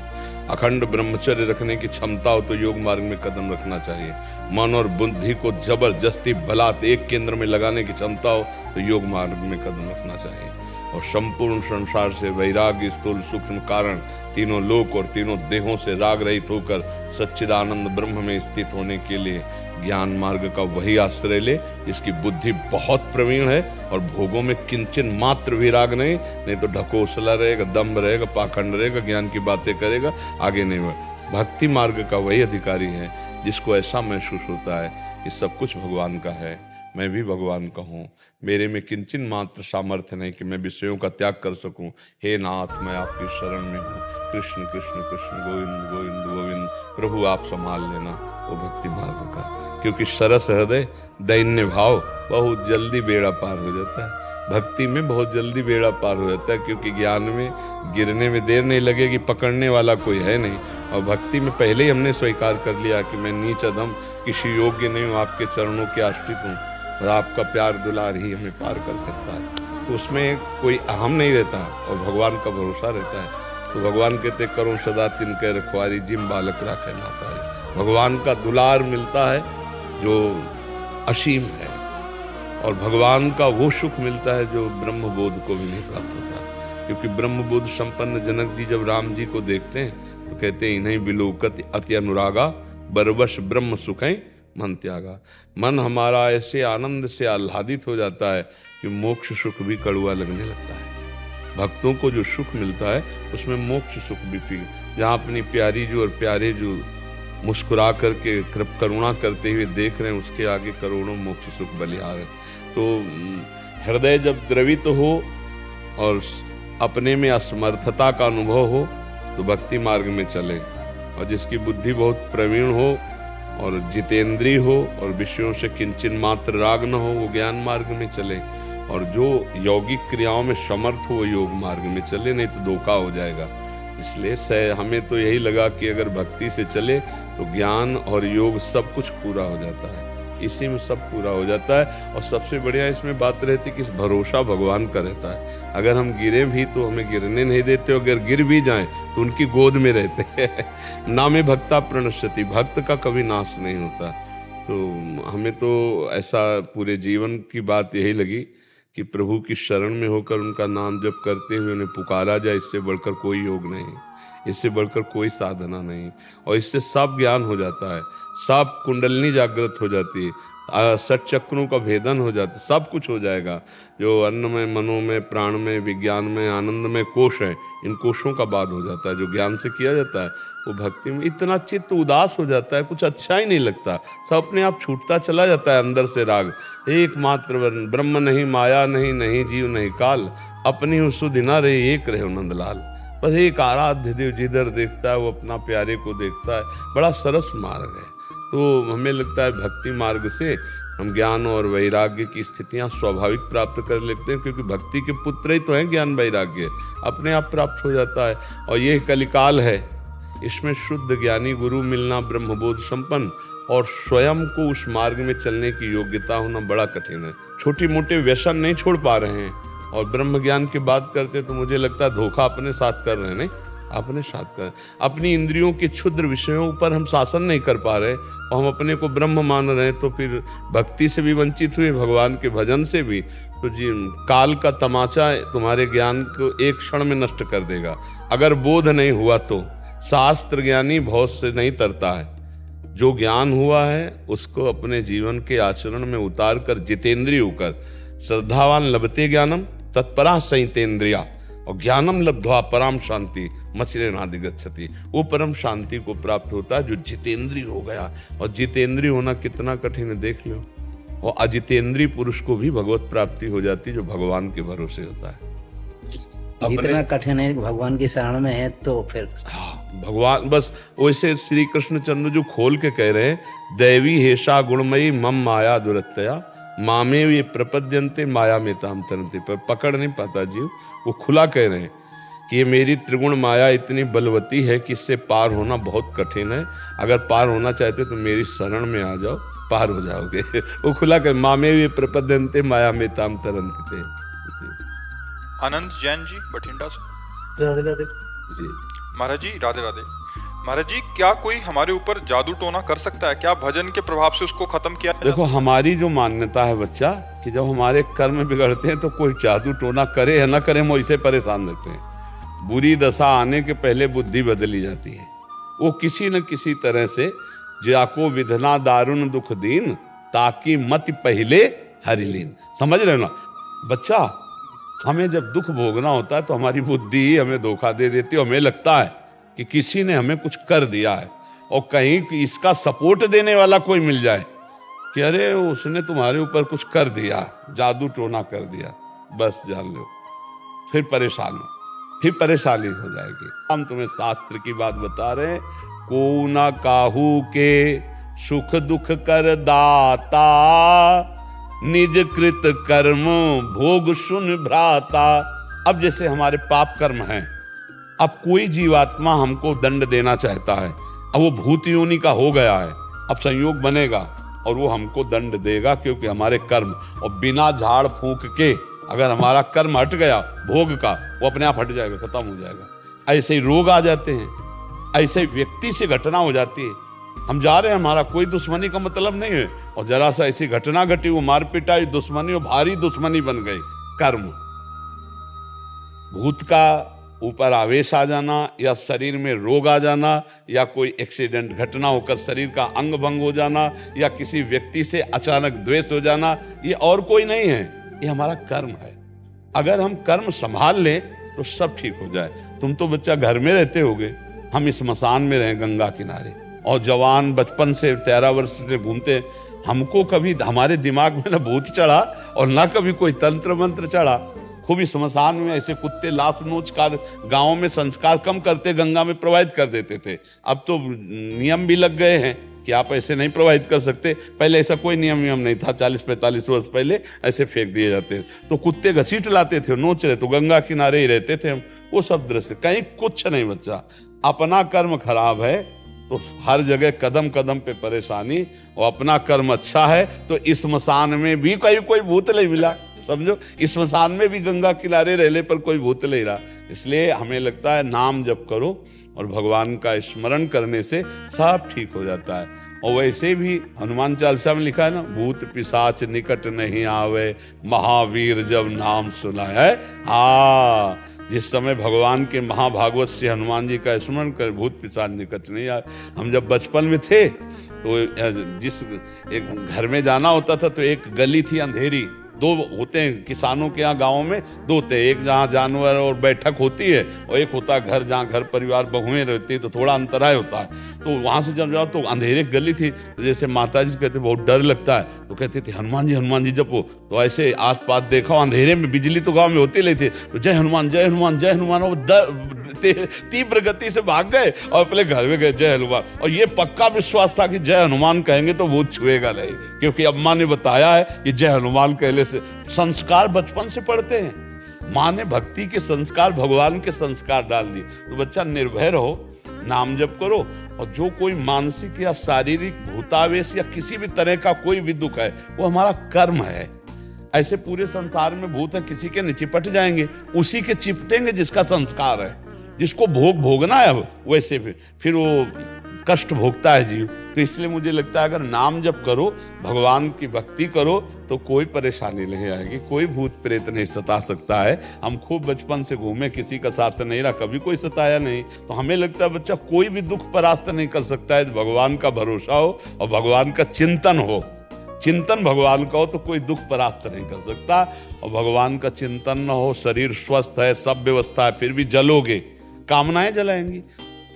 अखंड ब्रह्मचर्य रखने की क्षमता हो तो योग मार्ग में कदम रखना चाहिए। मन और बुद्धि को जबरदस्ती बलात् एक केंद्र में लगाने की क्षमता हो तो योग मार्ग में कदम रखना चाहिए। और संपूर्ण संसार से वैराग्य, स्थूल सूक्ष्म कारण, तीनों लोक और तीनों देहों से राग रहित होकर सच्चिदानंद ब्रह्म में स्थित होने के लिए ज्ञान मार्ग का वही आश्रय ले जिसकी बुद्धि बहुत प्रवीण है और भोगों में किंचन मात्र विराग नहीं तो ढकोसला रहेगा, दम्भ रहेगा, पाखंड रहेगा, ज्ञान की बातें करेगा, आगे नहीं बढ़। भक्ति मार्ग का वही अधिकारी है जिसको ऐसा महसूस होता है कि सब कुछ भगवान का है, मैं भी भगवान का हूँ, मेरे में किंचन मात्र सामर्थ्य नहीं कि मैं विषयों का त्याग कर सकूं। हे नाथ, मैं आपकी शरण में हूँ। कृष्ण कृष्ण कृष्ण गोविंद गोविंद गोविंद, प्रभु आप संभाल लेना वो भक्ति मार्ग का। क्योंकि सरस हृदय दैन्य भाव बहुत जल्दी बेड़ा पार हो जाता है। भक्ति में बहुत जल्दी बेड़ा पार हो जाता है, क्योंकि ज्ञान में गिरने में देर नहीं लगेगी, पकड़ने वाला कोई है नहीं। और भक्ति में पहले ही हमने स्वीकार कर लिया कि मैं नीच अधम किसी योग्य नहीं हूँ, आपके चरणों के आश्रित हूँ और आपका प्यार दुलार ही हमें पार कर सकता है। तो उसमें कोई अहम नहीं रहता और भगवान का भरोसा रहता है। तो भगवान कहते करो सदा तिनके रखवारी, जिम बालक राखे नाता है। भगवान का दुलार मिलता है जो असीम है, और भगवान का वो सुख मिलता है जो ब्रह्म बोध को भी नहीं प्राप्त होता। क्योंकि ब्रह्म बोध संपन्न जनक जी जब राम जी को देखते हैं तो कहते हैं इन्हीं बिलोकत अति अनुरागा, बरवश ब्रह्म सुखें मन त्यागा। मन हमारा ऐसे आनंद से आह्लादित हो जाता है कि मोक्ष सुख भी कड़वा लगने लगता है। भक्तों को जो सुख मिलता है उसमें मोक्ष सुख भी जहाँ अपनी प्यारी जो और प्यारे जो मुस्कुरा करके करुणा करते हुए देख रहे हैं, उसके आगे करोड़ों मोक्ष सुख बलिहार है। तो हृदय जब द्रवित हो और अपने में असमर्थता का अनुभव हो तो भक्ति मार्ग में चले, और जिसकी बुद्धि बहुत प्रवीण हो और जितेंद्रीय हो और विषयों से किंचन मात्र राग न हो वो ज्ञान मार्ग में चले, और जो यौगिक क्रियाओं में समर्थ हो वो योग मार्ग में चले, नहीं तो धोखा हो जाएगा। इसलिए हमें तो यही लगा कि अगर भक्ति से चले तो ज्ञान और योग सब कुछ पूरा हो जाता है, इसी में सब पूरा हो जाता है। और सबसे बढ़िया इसमें बात रहती कि भरोसा भगवान का रहता है। अगर हम गिरे भी तो हमें गिरने नहीं देते, अगर गिर भी जाएं तो उनकी गोद में रहते हैं। नामे भक्ता प्रणश्यति, भक्त का कभी नाश नहीं होता। तो हमें तो ऐसा पूरे जीवन की बात यही लगी कि प्रभु की शरण में होकर उनका नाम जप करते हुए उन्हें पुकारा जाए, इससे बढ़कर कोई योग नहीं, इससे बढ़कर कोई साधना नहीं। और इससे सब ज्ञान हो जाता है, सब कुंडलनी जागृत हो जाती है, सठ चक्रों का भेदन हो जाता है, सब कुछ हो जाएगा। जो अन्न में, मनो में, प्राण में, विज्ञान में, आनंद में कोश है, इन कोशों का बाद हो जाता है। जो ज्ञान से किया जाता है वो भक्ति में इतना चित्त उदास हो जाता है, कुछ अच्छा ही नहीं लगता, सब अपने आप छूटता चला जाता है अंदर से राग। एकमात्र ब्रह्म नहीं, माया नहीं, नहीं जीव नहीं काल, अपनी सुधि न रहे, एक रहे नंदलाल। बस एक आराध्य देव जिधर देखता है वो अपना प्यारे को देखता है। बड़ा सरस मार्ग है। तो हमें लगता है भक्ति मार्ग से हम ज्ञान और वैराग्य की स्थितियां स्वाभाविक प्राप्त कर लेते हैं, क्योंकि भक्ति के पुत्र ही तो हैं ज्ञान वैराग्य, अपने आप प्राप्त हो जाता है। और ये कलिकाल है, इसमें शुद्ध ज्ञानी गुरु मिलना, ब्रह्मबोध संपन्न और स्वयं को उस मार्ग में चलने की योग्यता होना बड़ा कठिन है। छोटी मोटे व्यसन नहीं छोड़ पा रहे हैं, और ब्रह्म ज्ञान की बात करते तो मुझे लगता है धोखा अपने साथ कर रहे हैं। नहीं, अपने साथ कर, अपनी इंद्रियों के क्षुद्र विषयों पर हम शासन नहीं कर पा रहे और हम अपने को ब्रह्म मान रहे हैं, तो फिर भक्ति से भी वंचित हुए, भगवान के भजन से भी। तो जी काल का तमाचा तुम्हारे ज्ञान को एक क्षण में नष्ट कर देगा। अगर बोध नहीं हुआ तो शास्त्र ज्ञानी बहुत से नहीं तरता है, जो ज्ञान हुआ है उसको अपने जीवन के आचरण में उतार कर जितेंद्रिय होकर, श्रद्धावान लभते ज्ञानम तत्परा संहितेन्द्रिया, और ज्ञानम लब्ध्वा पराम शांति मचरे नादिगच्छति, वो परम शांति को प्राप्त होता है जो जितेंद्रिय हो गया। और जितेंद्रिय होना कितना कठिन है देख लो। और अजितेंद्रिय पुरुष को भी भगवत प्राप्ति हो जाती है जो भगवान के भरोसे होता है। जितना कठिन है भगवान की शरण में है तो फिर भगवान बस वैसे श्री कृष्ण चंद्र जो खोल के कह रहे हैं, दैवी हेषा गुणमयी मम माया दुरत्तया मामे ये प्रपद्यंते माया में ताम तरंते, पर पकड़ नहीं पाता जीव। वो खुला कह रहे हैं कि ये मेरी त्रिगुण माया इतनी बलवती है कि इससे पार होना बहुत कठिन है। अगर पार होना चाहते तो मेरी शरण में आ जाओ, पार हो जाओगे। वो खुला कह, मामे ये प्रपद्यंते माया में ताम तरंते। आनंद जैन जी बठिंडा से। राधे राधे जी महाराज जी राधे राधे। महाराज जी, क्या कोई हमारे ऊपर जादू टोना कर सकता है? क्या भजन के प्रभाव से उसको खत्म किया? देखो, हमारी जो मान्यता है बच्चा कि जब हमारे कर्म बिगड़ते हैं तो कोई जादू टोना करे या ना करे, हम वैसे परेशान रहते हैं। बुरी दशा आने के पहले बुद्धि बदली जाती है। वो किसी न किसी तरह से जाको विधना दारुण दुख दीन ताकि मत पहले हरिलीन, समझ रहे ना बच्चा? हमें जब दुख भोगना होता है तो हमारी बुद्धि ही हमें धोखा दे देती है। हमें लगता है कि किसी ने हमें कुछ कर दिया है, और कहीं इसका सपोर्ट देने वाला कोई मिल जाए कि अरे उसने तुम्हारे ऊपर कुछ कर दिया, जादू टोना कर दिया, बस जान लो फिर परेशान हो, फिर परेशानी हो जाएगी। हम तुम्हें शास्त्र की बात बता रहे हैं, को ना काहू के सुख दुख कर दाता, निज कृत कर्म भोग सुन भ्राता। अब जैसे हमारे पाप कर्म हैं, अब कोई जीवात्मा हमको दंड देना चाहता है, अब वो भूत योनि का हो गया है, अब संयोग बनेगा और वो हमको दंड देगा, क्योंकि हमारे कर्म, और बिना झाड़ फूंक के अगर हमारा कर्म हट गया भोग का, वो अपने आप हट जाएगा, खत्म हो जाएगा। ऐसे ही रोग आ जाते हैं, ऐसे व्यक्ति से घटना हो जाती है, हम जा रहे हैं, हमारा कोई दुश्मनी का मतलब नहीं है, और जरा सा ऐसी घटना घटी, वो मार पिटाई, दुश्मनी, और भारी दुश्मनी बन गई, कर्म। भूत का ऊपर आवेश आ जाना, या शरीर में रोग आ जाना, या कोई एक्सीडेंट घटना होकर शरीर का अंग भंग हो जाना, या किसी व्यक्ति से अचानक द्वेष हो जाना, ये और कोई नहीं है, ये हमारा कर्म है। अगर हम कर्म संभाल लें तो सब ठीक हो जाए। तुम तो बच्चा घर में रहते होगे, हम इस स्मशान में रहे गंगा किनारे, और जवान बचपन से 13 वर्ष से घूमते, हमको कभी हमारे दिमाग में ना भूत चढ़ा और ना कभी कोई तंत्र मंत्र चढ़ा। खूब ही स्मशान में ऐसे कुत्ते लाश नोच का गाँव में संस्कार कम करते, गंगा में प्रवाहित कर देते थे। अब तो नियम भी लग गए हैं कि आप ऐसे नहीं प्रवाहित कर सकते। पहले ऐसा कोई नियम नहीं था, 40-45 वर्ष पहले ऐसे फेंक दिए जाते, तो कुत्ते घसीट लाते थे, नोच रहे, तो गंगा किनारे ही रहते थे हम। वो सब दृश्य कहीं कुछ नहीं बच्चा। अपना कर्म खराब है तो हर जगह कदम कदम पे परेशानी, और अपना कर्म अच्छा है तो इस स्मशान में भी कहीं कोई भूत नहीं मिला, समझो, इस स्मशान में भी गंगा किनारे रहने पर कोई भूत नहीं रहा। इसलिए हमें लगता है नाम जप करो और भगवान का स्मरण करने से सब ठीक हो जाता है। और वैसे भी हनुमान चालीसा में लिखा है ना, भूत पिशाच निकट नहीं आवे, महावीर जब नाम सुनाए है। हाँ, जिस समय भगवान के महाभागवत से हनुमान जी का स्मरण कर, भूत पिशाच निकट नहीं आए। हम जब बचपन में थे तो जिस एक घर में जाना होता था तो एक गली थी अंधेरी, दो होते हैं किसानों के यहाँ गाँव में, दो होते हैं, एक जहाँ जानवर और बैठक होती है, और एक होता है घर जहाँ घर परिवार बहुएं रहती है, तो थोड़ा अंतराय होता है। तो वहाँ से जब जाओ तो अंधेरे गली थी, तो जैसे माता जी कहते बहुत डर लगता है, तो कहते थे हनुमान जी जपो। तो ऐसे आस पास देखा, अंधेरे में बिजली तो गाँव में होती नहीं थी, तो जय हनुमान जय हनुमान जय हनुमान, वो तीव्र गति से भाग गए और अपने घर में गए, जय हनुमान। और ये पक्का विश्वास था कि जय हनुमान कहेंगे तो भूत छुएगा नहीं, क्योंकि अब माँ ने बताया है कि जय हनुमान कहने से। संस्कार बचपन से पढ़ते हैं, माँ ने भक्ति के संस्कार, भगवान के संस्कार डाल दिए। तो बच्चा निर्भय रहो, नाम जप करो, और जो कोई मानसिक या शारीरिक भूतावेश या किसी भी तरह का कोई भी दुख है, वो हमारा कर्म है। ऐसे पूरे संसार में भूत है, किसी के नहीं चिपट जाएंगे, उसी के चिपटेंगे जिसका संस्कार है, जिसको भोगना है। अब वैसे फिर वो कष्ट भोगता है जीव। तो इसलिए मुझे लगता है अगर नाम जप करो, भगवान की भक्ति करो, तो कोई परेशानी नहीं आएगी, कोई भूत प्रेत नहीं सता सकता है। हम खूब बचपन से घूमे, किसी का साथ नहीं रहा, कभी कोई सताया नहीं। तो हमें लगता है बच्चा कोई भी दुख परास्त नहीं कर सकता है। भगवान का भरोसा हो और भगवान का चिंतन हो, चिंतन भगवान का हो, तो कोई दुख परास्त नहीं कर सकता। और भगवान का चिंतन न हो, शरीर स्वस्थ है, सब व्यवस्था है, फिर भी जलोगे, कामनाएं जलाएंगी,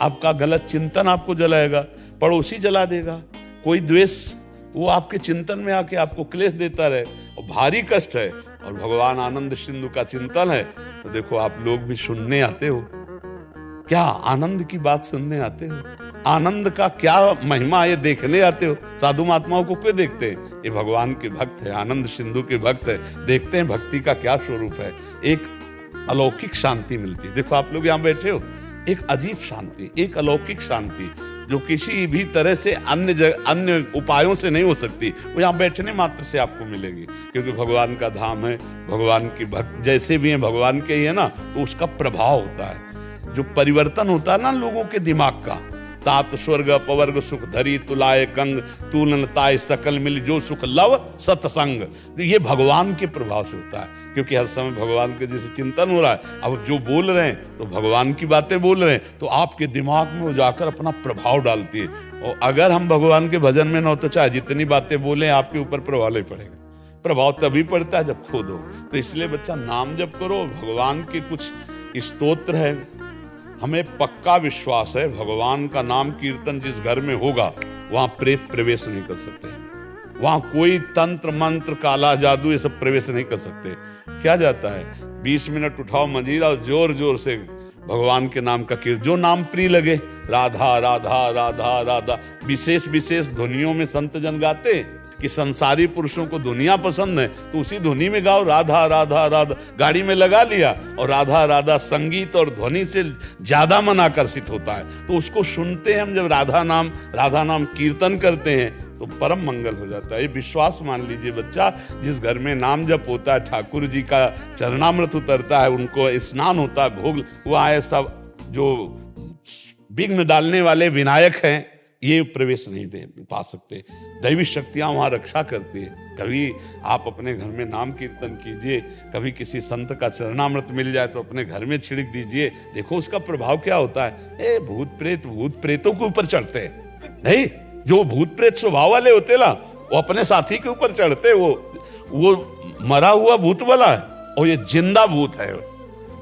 आपका गलत चिंतन आपको जलाएगा, पड़ोसी जला देगा, कोई द्वेष वो आपके चिंतन में आके आपको क्लेश देता रहे, और भारी कष्ट है। और भगवान आनंद सिंधु का चिंतन है, तो देखो आप लोग भी सुनने आते हो, क्या आनंद की बात सुनने आते हो, आनंद का क्या महिमा ये देखने आते हो। साधु महात्माओं को क्यों देखते हैं? ये भगवान के भक्त है, आनंद सिंधु के भक्त है, देखते हैं भक्ति का क्या स्वरूप है। एक अलौकिक शांति मिलती है। देखो आप लोग यहाँ बैठे हो, एक अजीब शांति, एक अलौकिक शांति जो किसी भी तरह से अन्य उपायों से नहीं हो सकती, वो यहाँ बैठने मात्र से आपको मिलेगी, क्योंकि भगवान का धाम है। भगवान की भक्त जैसे भी हैं भगवान के ही है ना, तो उसका प्रभाव होता है, जो परिवर्तन होता है ना लोगों के दिमाग का। तात स्वर्ग अपवर्ग सुख धरी तुलाए कंग, तूलनताए सकल मिल जो सुख लव सत्संग। तो ये भगवान के प्रभाव से होता है, क्योंकि हर समय भगवान के जैसे चिंतन हो रहा है, अब जो बोल रहे हैं तो भगवान की बातें बोल रहे हैं, तो आपके दिमाग में वो जाकर अपना प्रभाव डालती है। और अगर हम भगवान के भजन में न हो तो चाहे जितनी बातें बोले आपके ऊपर प्रभाव नहीं पड़ेगा। प्रभाव तभी पड़ता है जब खुद हो। तो इसलिए बच्चा नाम जप करो। भगवान के कुछ स्तोत्र है, हमें पक्का विश्वास है भगवान का नाम कीर्तन जिस घर में होगा वहां प्रेत प्रवेश नहीं कर सकते। वहां कोई तंत्र मंत्र काला जादू ये सब प्रवेश नहीं कर सकते। क्या जाता है, 20 मिनट उठाओ मंजीरा और जोर जोर से भगवान के नाम का कीर्तन, जो नाम प्रिय लगे, राधा राधा राधा राधा। विशेष विशेष ध्वनियों में संत जन गाते कि संसारी पुरुषों को दुनिया पसंद है तो उसी ध्वनि में गाओ राधा राधा राधा। गाड़ी में लगा लिया और राधा राधा, संगीत और ध्वनि से ज्यादा मन आकर्षित होता है, तो उसको सुनते हैं हम। जब राधा नाम कीर्तन करते हैं तो परम मंगल हो जाता है। ये विश्वास मान लीजिए बच्चा, जिस घर में नाम जप होता है, ठाकुर जी का चरणामृत उतरता है, उनको स्नान होता है, भोग, वहाँ ऐसा जो विघ्न डालने वाले विनायक हैं ये प्रवेश नहीं दे पा सकते। दैवी शक्तियां वहां रक्षा करती है। कभी आप अपने घर में नाम कीर्तन कीजिए, कभी किसी संत का चरणामृत मिल जाए तो अपने घर में छिड़क दीजिए, देखो उसका प्रभाव क्या होता है। भूत प्रेतों के ऊपर चढ़ते हैं नहीं, जो भूत प्रेत स्वभाव वाले होते ना, वो अपने साथी के ऊपर चढ़ते। वो मरा हुआ भूत वाला है और ये जिंदा भूत है।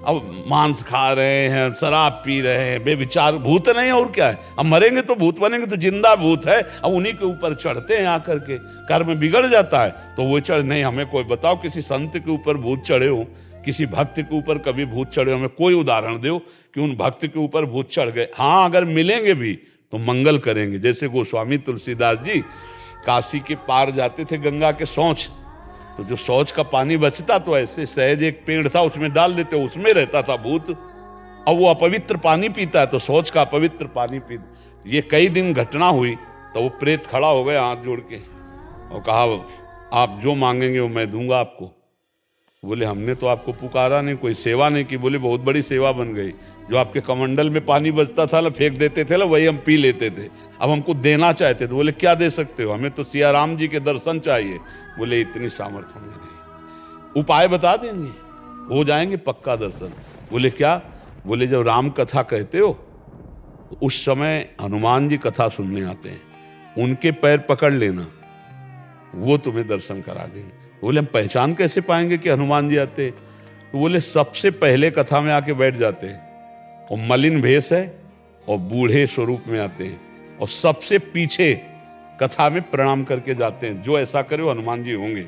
अब मांस खा रहे हैं, शराब पी रहे हैं, बेविचार भूत नहीं और क्या है। अब मरेंगे तो भूत बनेंगे, तो जिंदा भूत है। अब उन्हीं के ऊपर चढ़ते हैं आकर के, कर्म बिगड़ जाता है तो वो चढ़ नहीं। हमें कोई बताओ किसी संत के ऊपर भूत चढ़े हो, किसी भक्त के ऊपर कभी भूत चढ़े हो, हमें कोई उदाहरण दो कि उन भक्त के ऊपर भूत चढ़ गए। हाँ, अगर मिलेंगे भी तो मंगल करेंगे। जैसे गोस्वामी तुलसीदास जी काशी के पार जाते थे गंगा के शौच, तो जो शौच का पानी बचता तो ऐसे सहज एक पेड़ था उसमें डाल देते, उसमें रहता था भूत। अब वो अपवित्र पानी पीता है तो शौच का अपवित्र पानी पी। ये कई दिन घटना हुई तो वो प्रेत खड़ा हो गया हाथ जोड़ के और कहा, आप जो मांगेंगे वो मैं दूंगा आपको। बोले हमने तो आपको पुकारा नहीं, कोई सेवा नहीं की। बोले बहुत बड़ी सेवा बन गई, जो आपके कमंडल में पानी बचता था ना, फेंक देते थे ना, वही हम पी लेते थे। अब हमको देना चाहते थे। बोले क्या दे सकते हो, हमें तो सिया राम जी के दर्शन चाहिए। बोले इतनी सामर्थ्य हमें नहीं, उपाय बता देंगे, हो जाएंगे पक्का दर्शन। बोले क्या? बोले जब राम कथा कहते हो तो उस समय हनुमान जी कथा सुनने आते हैं, उनके पैर पकड़ लेना, वो तुम्हें दर्शन करा देंगे। बोले हम पहचान कैसे पाएंगे कि हनुमान जी आते? तो बोले सबसे पहले कथा में आके बैठ जाते हैं और मलिन भेष है और बूढ़े स्वरूप में आते हैं और सबसे पीछे कथा में प्रणाम करके जाते हैं। जो ऐसा करे वो हनुमान जी होंगे।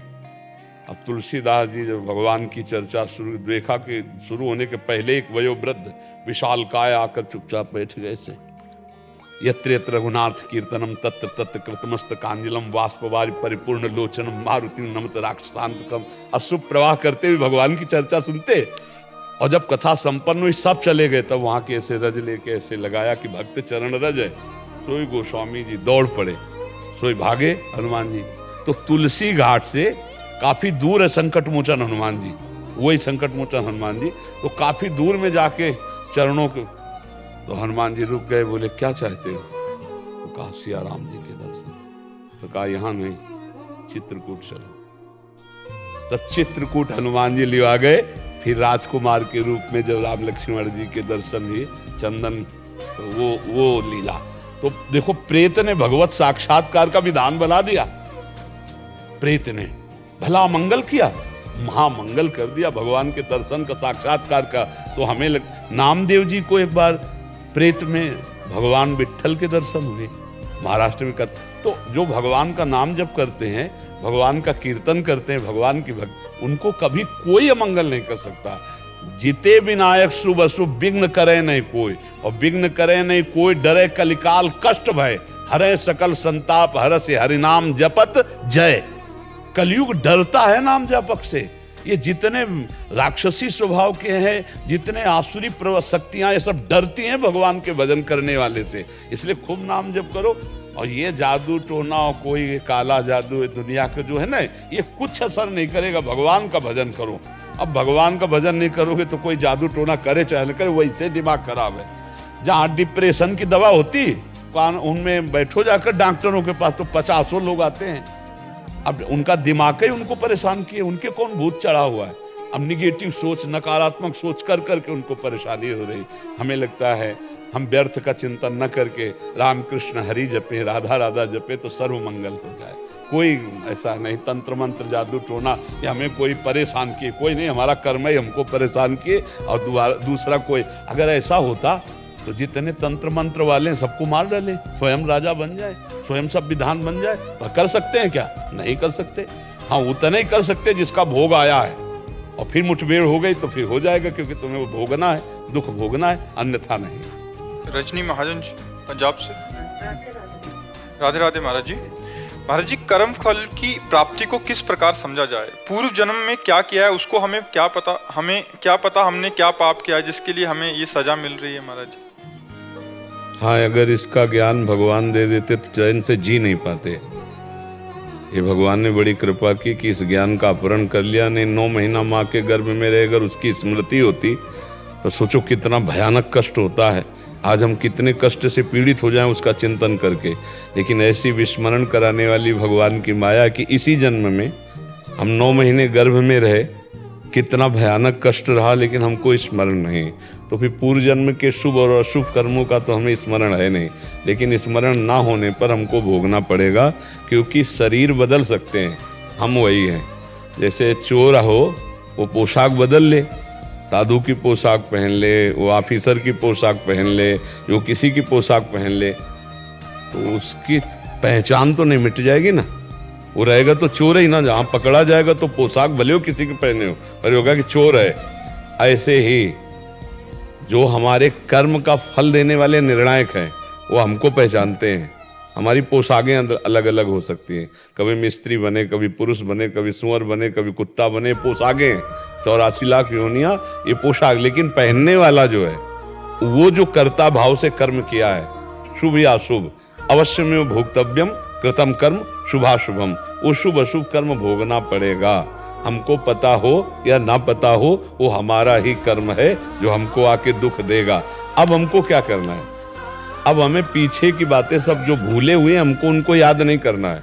अब तुलसीदास जी जब भगवान की चर्चा शुरू देखा कि शुरू होने के पहले एक वयोवृद्ध विशाल काय आकर चुपचाप बैठ गए से, यत्र यत्र रघुनाथ कीर्तनम तत्र तत्र कृतमस्तकांजलम बाष्पवारि परिपूर्ण लोचनम मारुति नमत राक्षसांतकम। अश्रु प्रवाह करते हुए भगवान की चर्चा सुनते। और जब कथा संपन्न हुई सब चले गए, तब वहां के ऐसे रज लेके ऐसे लगाया कि भक्त चरण रज है। सोई गोस्वामी जी दौड़ पड़े, सोई भागे हनुमान जी। तो तुलसी घाट से काफी दूर है संकट मोचन हनुमान जी, वही संकट मोचन हनुमान जी। तो काफी दूर में जाके चरणों के, तो हनुमान जी रुक गए। बोले क्या चाहते हो? तो कहा सिया राम जी के दर्शन। तो कहा यहाँ नहीं, चित्रकूट चलो। तब चित्रकूट हनुमान जी लिया गए। फिर राजकुमार के रूप में जब राम लक्ष्मण जी के दर्शन हुए, चंदन, तो वो लीला। तो देखो प्रेत ने भगवत साक्षात्कार का विधान बना दिया। प्रेत ने भला मंगल किया, महामंगल कर दिया भगवान के दर्शन का, साक्षात्कार का। तो हमें नामदेव जी को एक बार प्रेत में भगवान विट्ठल के दर्शन हुए महाराष्ट्र में कर। तो जो भगवान का नाम जप करते हैं, भगवान का कीर्तन करते हैं, भगवान की भक्त, उनको कभी कोई अमंगल नहीं कर सकता। जिते विनायक शुभ अशुभ विघ्न करे नहीं कोई, और विघ्न करे नहीं कोई, डरे कलिकाल कष्ट भय, हरे सकल संताप हरसि हरिनाम जपत जय। कलयुग डरता है नाम जपक से। ये जितने राक्षसी स्वभाव के हैं, जितने आसुरी शक्तियां, ये सब डरती हैं भगवान के भजन करने वाले से। इसलिए खूब नाम जप करो। और ये जादू टोना और कोई काला जादू दुनिया के जो है ना, ये कुछ असर नहीं करेगा। भगवान का भजन करो। अब भगवान का भजन नहीं करोगे तो कोई जादू टोना करे चाहे न करे, वैसे दिमाग खराब है। जहाँ डिप्रेशन की दवा होती, उनमें बैठो जाकर डॉक्टरों के पास, तो 50 लोग आते हैं। अब उनका दिमाग ही उनको परेशान किए, उनके कौन भूत चढ़ा हुआ है। अब निगेटिव सोच, नकारात्मक सोच कर करके उनको परेशानी हो रही। हमें लगता है हम व्यर्थ का चिंतन न करके राम कृष्ण हरि जपे, राधा राधा जपे तो सर्व मंगल हो जाए। कोई ऐसा नहीं तंत्र मंत्र जादू टोना या हमें कोई परेशान किए, कोई नहीं। हमारा कर्म ही हमको परेशान किए। और दूसरा कोई अगर ऐसा होता तो जितने तंत्र मंत्र वाले हैं सबको मार डाले, स्वयं राजा बन जाए, स्वयं सब विधान बन जाए। तो कर सकते हैं क्या? नहीं कर सकते। हाँ, उतना ही कर सकते जिसका भोग आया है, और फिर मुठभेड़ हो गई तो फिर हो जाएगा, क्योंकि तुम्हें वो भोगना है, दुख भोगना है, अन्यथा नहीं। रजनी महाजन जी पंजाब से। राधे राधे महाराज जी। महाराज जी, कर्म फल की प्राप्ति को किस प्रकार समझा जाए? पूर्व जन्म में क्या किया है उसको हमें क्या पता हमने क्या पाप किया है जिसके लिए हमें ये सजा मिल रही है महाराज जी? हाँ, अगर इसका ज्ञान भगवान दे देते तो चैन से जी नहीं पाते। ये भगवान ने बड़ी कृपा की कि इस ज्ञान का अपहरण कर लिया। नहीं, 9 महीना माँ के गर्भ में रहे, अगर उसकी स्मृति होती तो सोचो कितना भयानक कष्ट होता है। आज हम कितने कष्ट से पीड़ित हो जाएं उसका चिंतन करके, लेकिन ऐसी विस्मरण कराने वाली भगवान की माया कि इसी जन्म में हम 9 महीने गर्भ में रहे, कितना भयानक कष्ट रहा, लेकिन हमको स्मरण नहीं। तो फिर पूर्व जन्म के शुभ और अशुभ कर्मों का तो हमें स्मरण है नहीं, लेकिन स्मरण ना होने पर हमको भोगना पड़ेगा, क्योंकि शरीर बदल सकते हैं, हम वही हैं। जैसे चोर हो, वो पोशाक बदल ले, साधु की पोशाक पहन ले, वो ऑफिसर की पोशाक पहन ले, जो किसी की पोशाक पहन ले, तो उसकी पहचान तो नहीं मिट जाएगी ना, वो रहेगा तो चोर ही ना। जहाँ पकड़ा जाएगा तो पोशाक भले हो किसी के पहने हो, पर होगा कि चोर है। ऐसे ही जो हमारे कर्म का फल देने वाले निर्णायक हैं वो हमको पहचानते हैं। हमारी पोशाकें अलग अलग हो सकती हैं, कभी मिस्त्री बने, कभी पुरुष बने, कभी सुअर बने, कभी कुत्ता बने, पोशाकें 84 लाख योनियां, ये पोशाक। लेकिन पहनने वाला जो है वो जो कर्ता भाव से कर्म किया है, शुभ या अशुभ, अवश्य में वो भोक्तव्यम कृतम कर्म शुभाशुभम, वो शुभ अशुभ कर्म भोगना पड़ेगा। हमको पता हो या ना पता हो, वो हमारा ही कर्म है जो हमको आके दुख देगा। अब हमको क्या करना है? अब हमें पीछे की बातें सब जो भूले हुए हमको उनको याद नहीं करना है।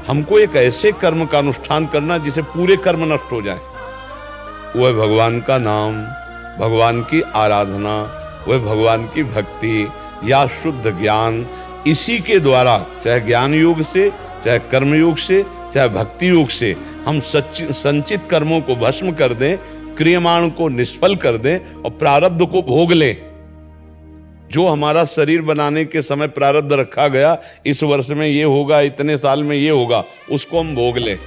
हमको एक ऐसे कर्म का अनुष्ठान करना जिसे पूरे कर्म नष्ट हो जाए। वह भगवान का नाम, भगवान की आराधना, वह भगवान की भक्ति या शुद्ध ज्ञान, इसी के द्वारा, चाहे ज्ञान योग से, चाहे कर्म योग से, चाहे भक्ति योग से, हम संचित कर्मों को भस्म कर दें, क्रियमाण को निष्फल कर दें और प्रारब्ध को भोग लें। जो हमारा शरीर बनाने के समय प्रारब्ध रखा गया, इस वर्ष में ये होगा, इतने साल में ये होगा, उसको हम भोग लें।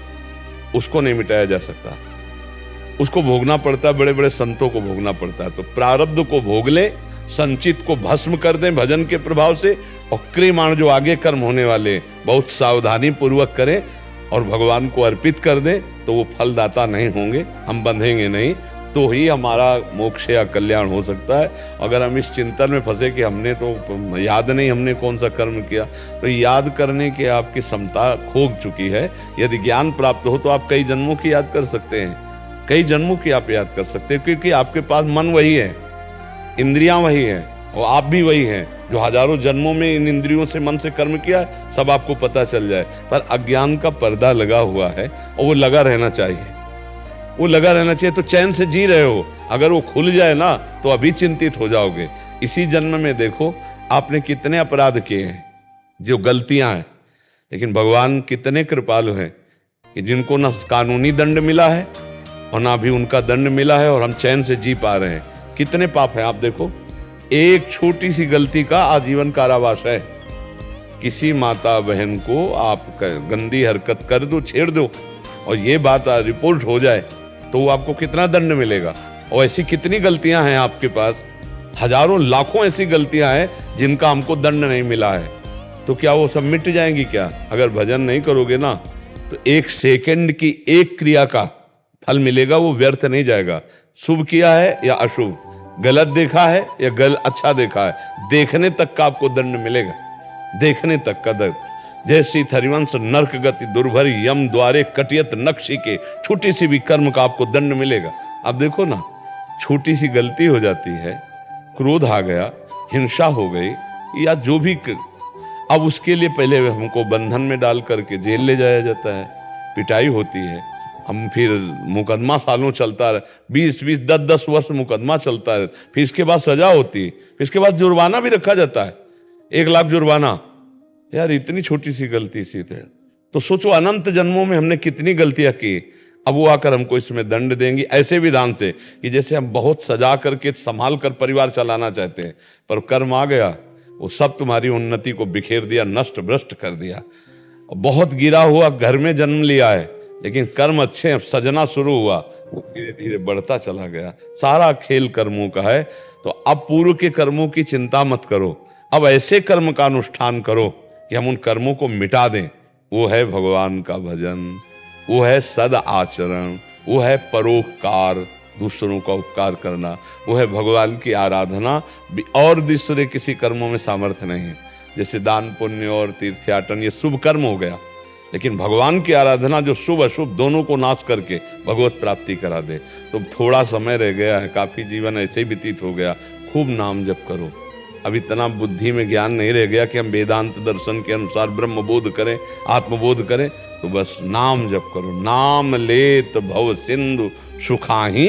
उसको नहीं मिटाया जा सकता, उसको भोगना पड़ता है, बड़े बड़े संतों को भोगना पड़ता है। तो प्रारब्ध को भोग ले, संचित को भस्म कर दें भजन के प्रभाव से, और क्रियमाण जो आगे कर्म होने वाले बहुत सावधानी पूर्वक करें और भगवान को अर्पित कर दें, तो वो फलदाता नहीं होंगे, हम बंधेंगे नहीं, तो ही हमारा मोक्ष या कल्याण हो सकता है। अगर हम इस चिंतन में फंसे कि हमने तो याद नहीं हमने कौन सा कर्म किया, तो याद करने की आपकी क्षमता खो चुकी है। यदि ज्ञान प्राप्त हो तो आप कई जन्मों की याद कर सकते हैं, कई जन्मों की आप याद कर सकते हैं, क्योंकि आपके पास मन वही है, इंद्रियां वही हैं, और आप भी वही हैं जो हजारों जन्मों में इन इंद्रियों से, मन से कर्म किया, सब आपको पता चल जाए। पर अज्ञान का पर्दा लगा हुआ है और वो लगा रहना चाहिए, वो लगा रहना चाहिए। तो चैन से जी रहे हो, अगर वो खुल जाए ना तो अभी चिंतित हो जाओगे। इसी जन्म में देखो आपने कितने अपराध किए हैं, जो गलतियां हैं, लेकिन भगवान कितने कृपालु हैं कि जिनको ना कानूनी दंड मिला है और ना भी उनका दंड मिला है, और हम चैन से जी पा रहे हैं। कितने पाप हैं आप देखो, एक छोटी सी गलती का आजीवन कारावास है। किसी माता बहन को आप गंदी हरकत कर दो, छेड़ दो, और ये बात रिपोर्ट हो जाए, तो वो आपको कितना दंड मिलेगा। और ऐसी कितनी गलतियां हैं आपके पास, हजारों लाखों ऐसी गलतियां हैं जिनका हमको दंड नहीं मिला है। तो क्या वो सब मिट जाएंगी क्या? अगर भजन नहीं करोगे ना, तो 1 सेकंड की एक क्रिया का फल मिलेगा, वो व्यर्थ नहीं जाएगा। शुभ किया है या अशुभ, गलत देखा है या अच्छा देखा है, देखने तक का आपको दंड मिलेगा, देखने तक का दंड। जैसी हरिवंश नरक गति दुर्भर यम द्वारे कटियत नक्शी के, छोटी सी भी कर्म का आपको दंड मिलेगा। अब देखो ना, छोटी सी गलती हो जाती है, क्रोध आ गया, हिंसा हो गई, या जो भी अब उसके लिए पहले हमको बंधन में डाल करके जेल ले जाया जाता है, पिटाई होती है, हम फिर मुकदमा सालों चलता रहे, 20-20, 10-10 वर्ष मुकदमा चलता है, फिर इसके बाद सजा होती है, फिर इसके बाद जुर्माना भी रखा जाता है, 1 लाख जुर्माना। यार इतनी छोटी सी गलती सी तो सोचो अनंत जन्मों में हमने कितनी गलतियां की, अब वो आकर हमको इसमें दंड देंगी ऐसे विधान से कि जैसे हम बहुत सजा करके संभाल कर परिवार चलाना चाहते हैं, पर कर्म आ गया, वो सब तुम्हारी उन्नति को बिखेर दिया, नष्ट भ्रष्ट कर दिया। बहुत गिरा हुआ घर में जन्म लिया है, लेकिन कर्म अच्छे सजना शुरू हुआ, वो धीरे धीरे बढ़ता चला गया। सारा खेल कर्मों का है। तो अब पूर्व के कर्मों की चिंता मत करो, अब ऐसे कर्म का अनुष्ठान करो कि हम उन कर्मों को मिटा दें। वो है भगवान का भजन, वो है सद आचरण, वो है परोपकार, दूसरों का उपकार करना, वो है भगवान की आराधना। और दूसरे किसी कर्मों में सामर्थ्य नहीं है, जैसे दान पुण्य और तीर्थयाटन, ये शुभ कर्म हो गया। लेकिन भगवान की आराधना जो शुभ अशुभ दोनों को नाश करके भगवत प्राप्ति करा दे। तो थोड़ा समय रह गया है, काफी जीवन ऐसे ही व्यतीत हो गया, खूब नाम जप करो। अब इतना बुद्धि में ज्ञान नहीं रह गया कि हम वेदांत दर्शन के अनुसार ब्रह्म बोध करें, आत्मबोध करें। तो बस नाम जप करो। नाम लेत भव सिंधु सुखाही,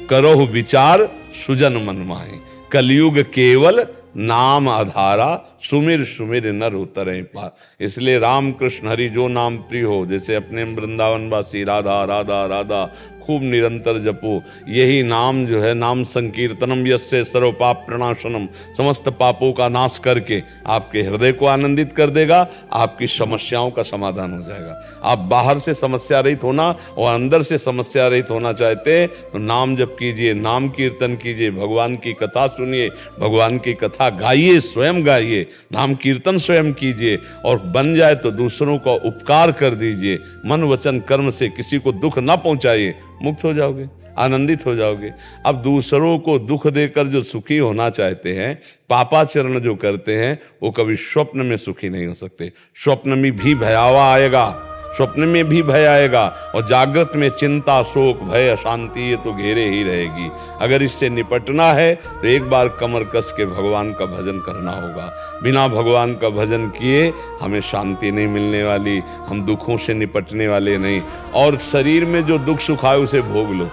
करो विचार सुजन मन माही। कलयुग केवल नाम आधारा, सुमिर सुमिर नर उतरे पार। इसलिए राम कृष्ण हरि जो नाम प्रिय हो, जैसे अपने वृंदावन वासी राधा राधा राधा खूब निरंतर जपो। यही नाम जो है, नाम संकीर्तनम यस्य सर्व पाप प्रणाशनम, समस्त पापों का नाश करके आपके हृदय को आनंदित कर देगा, आपकी समस्याओं का समाधान हो जाएगा। आप बाहर से समस्या रहित होना और अंदर से समस्या रहित होना चाहते हैं तो नाम जप कीजिए, नाम कीर्तन कीजिए, भगवान की कथा सुनिए, भगवान की कथा गाइए, स्वयं गाइए, नाम कीर्तन स्वयं कीजिए, और बन जाए तो दूसरों का उपकार कर दीजिए। मन वचन कर्म से किसी को दुख ना पहुंचाइए, मुक्त हो जाओगे, आनंदित हो जाओगे। अब दूसरों को दुख देकर जो सुखी होना चाहते हैं, पापाचरण जो करते हैं, वो कभी स्वप्न में सुखी नहीं हो सकते। स्वप्न में भी भयावह आएगा, स्वप्न में भी भय आएगा, और जागृत में चिंता शोक भय अशांति ये तो घेरे ही रहेगी। अगर इससे निपटना है तो एक बार कमर कस के भगवान का भजन करना होगा। बिना भगवान का भजन किए हमें शांति नहीं मिलने वाली, हम दुखों से निपटने वाले नहीं। और शरीर में जो दुख सुख आए उसे भोग लो।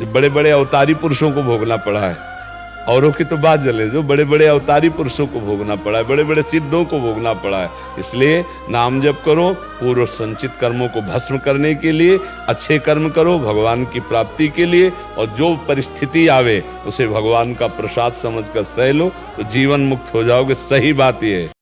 बड़े बड़े अवतारी पुरुषों को भोगना पड़ा है, औरों की तो बात जले, जो बड़े बड़े अवतारी पुरुषों को भोगना पड़ा है, बड़े बड़े सिद्धों को भोगना पड़ा है। इसलिए नाम जप करो, पूर्व संचित कर्मों को भस्म करने के लिए अच्छे कर्म करो, भगवान की प्राप्ति के लिए। और जो परिस्थिति आवे उसे भगवान का प्रसाद समझकर सह लो, तो जीवन मुक्त हो जाओगे। सही बात यह है।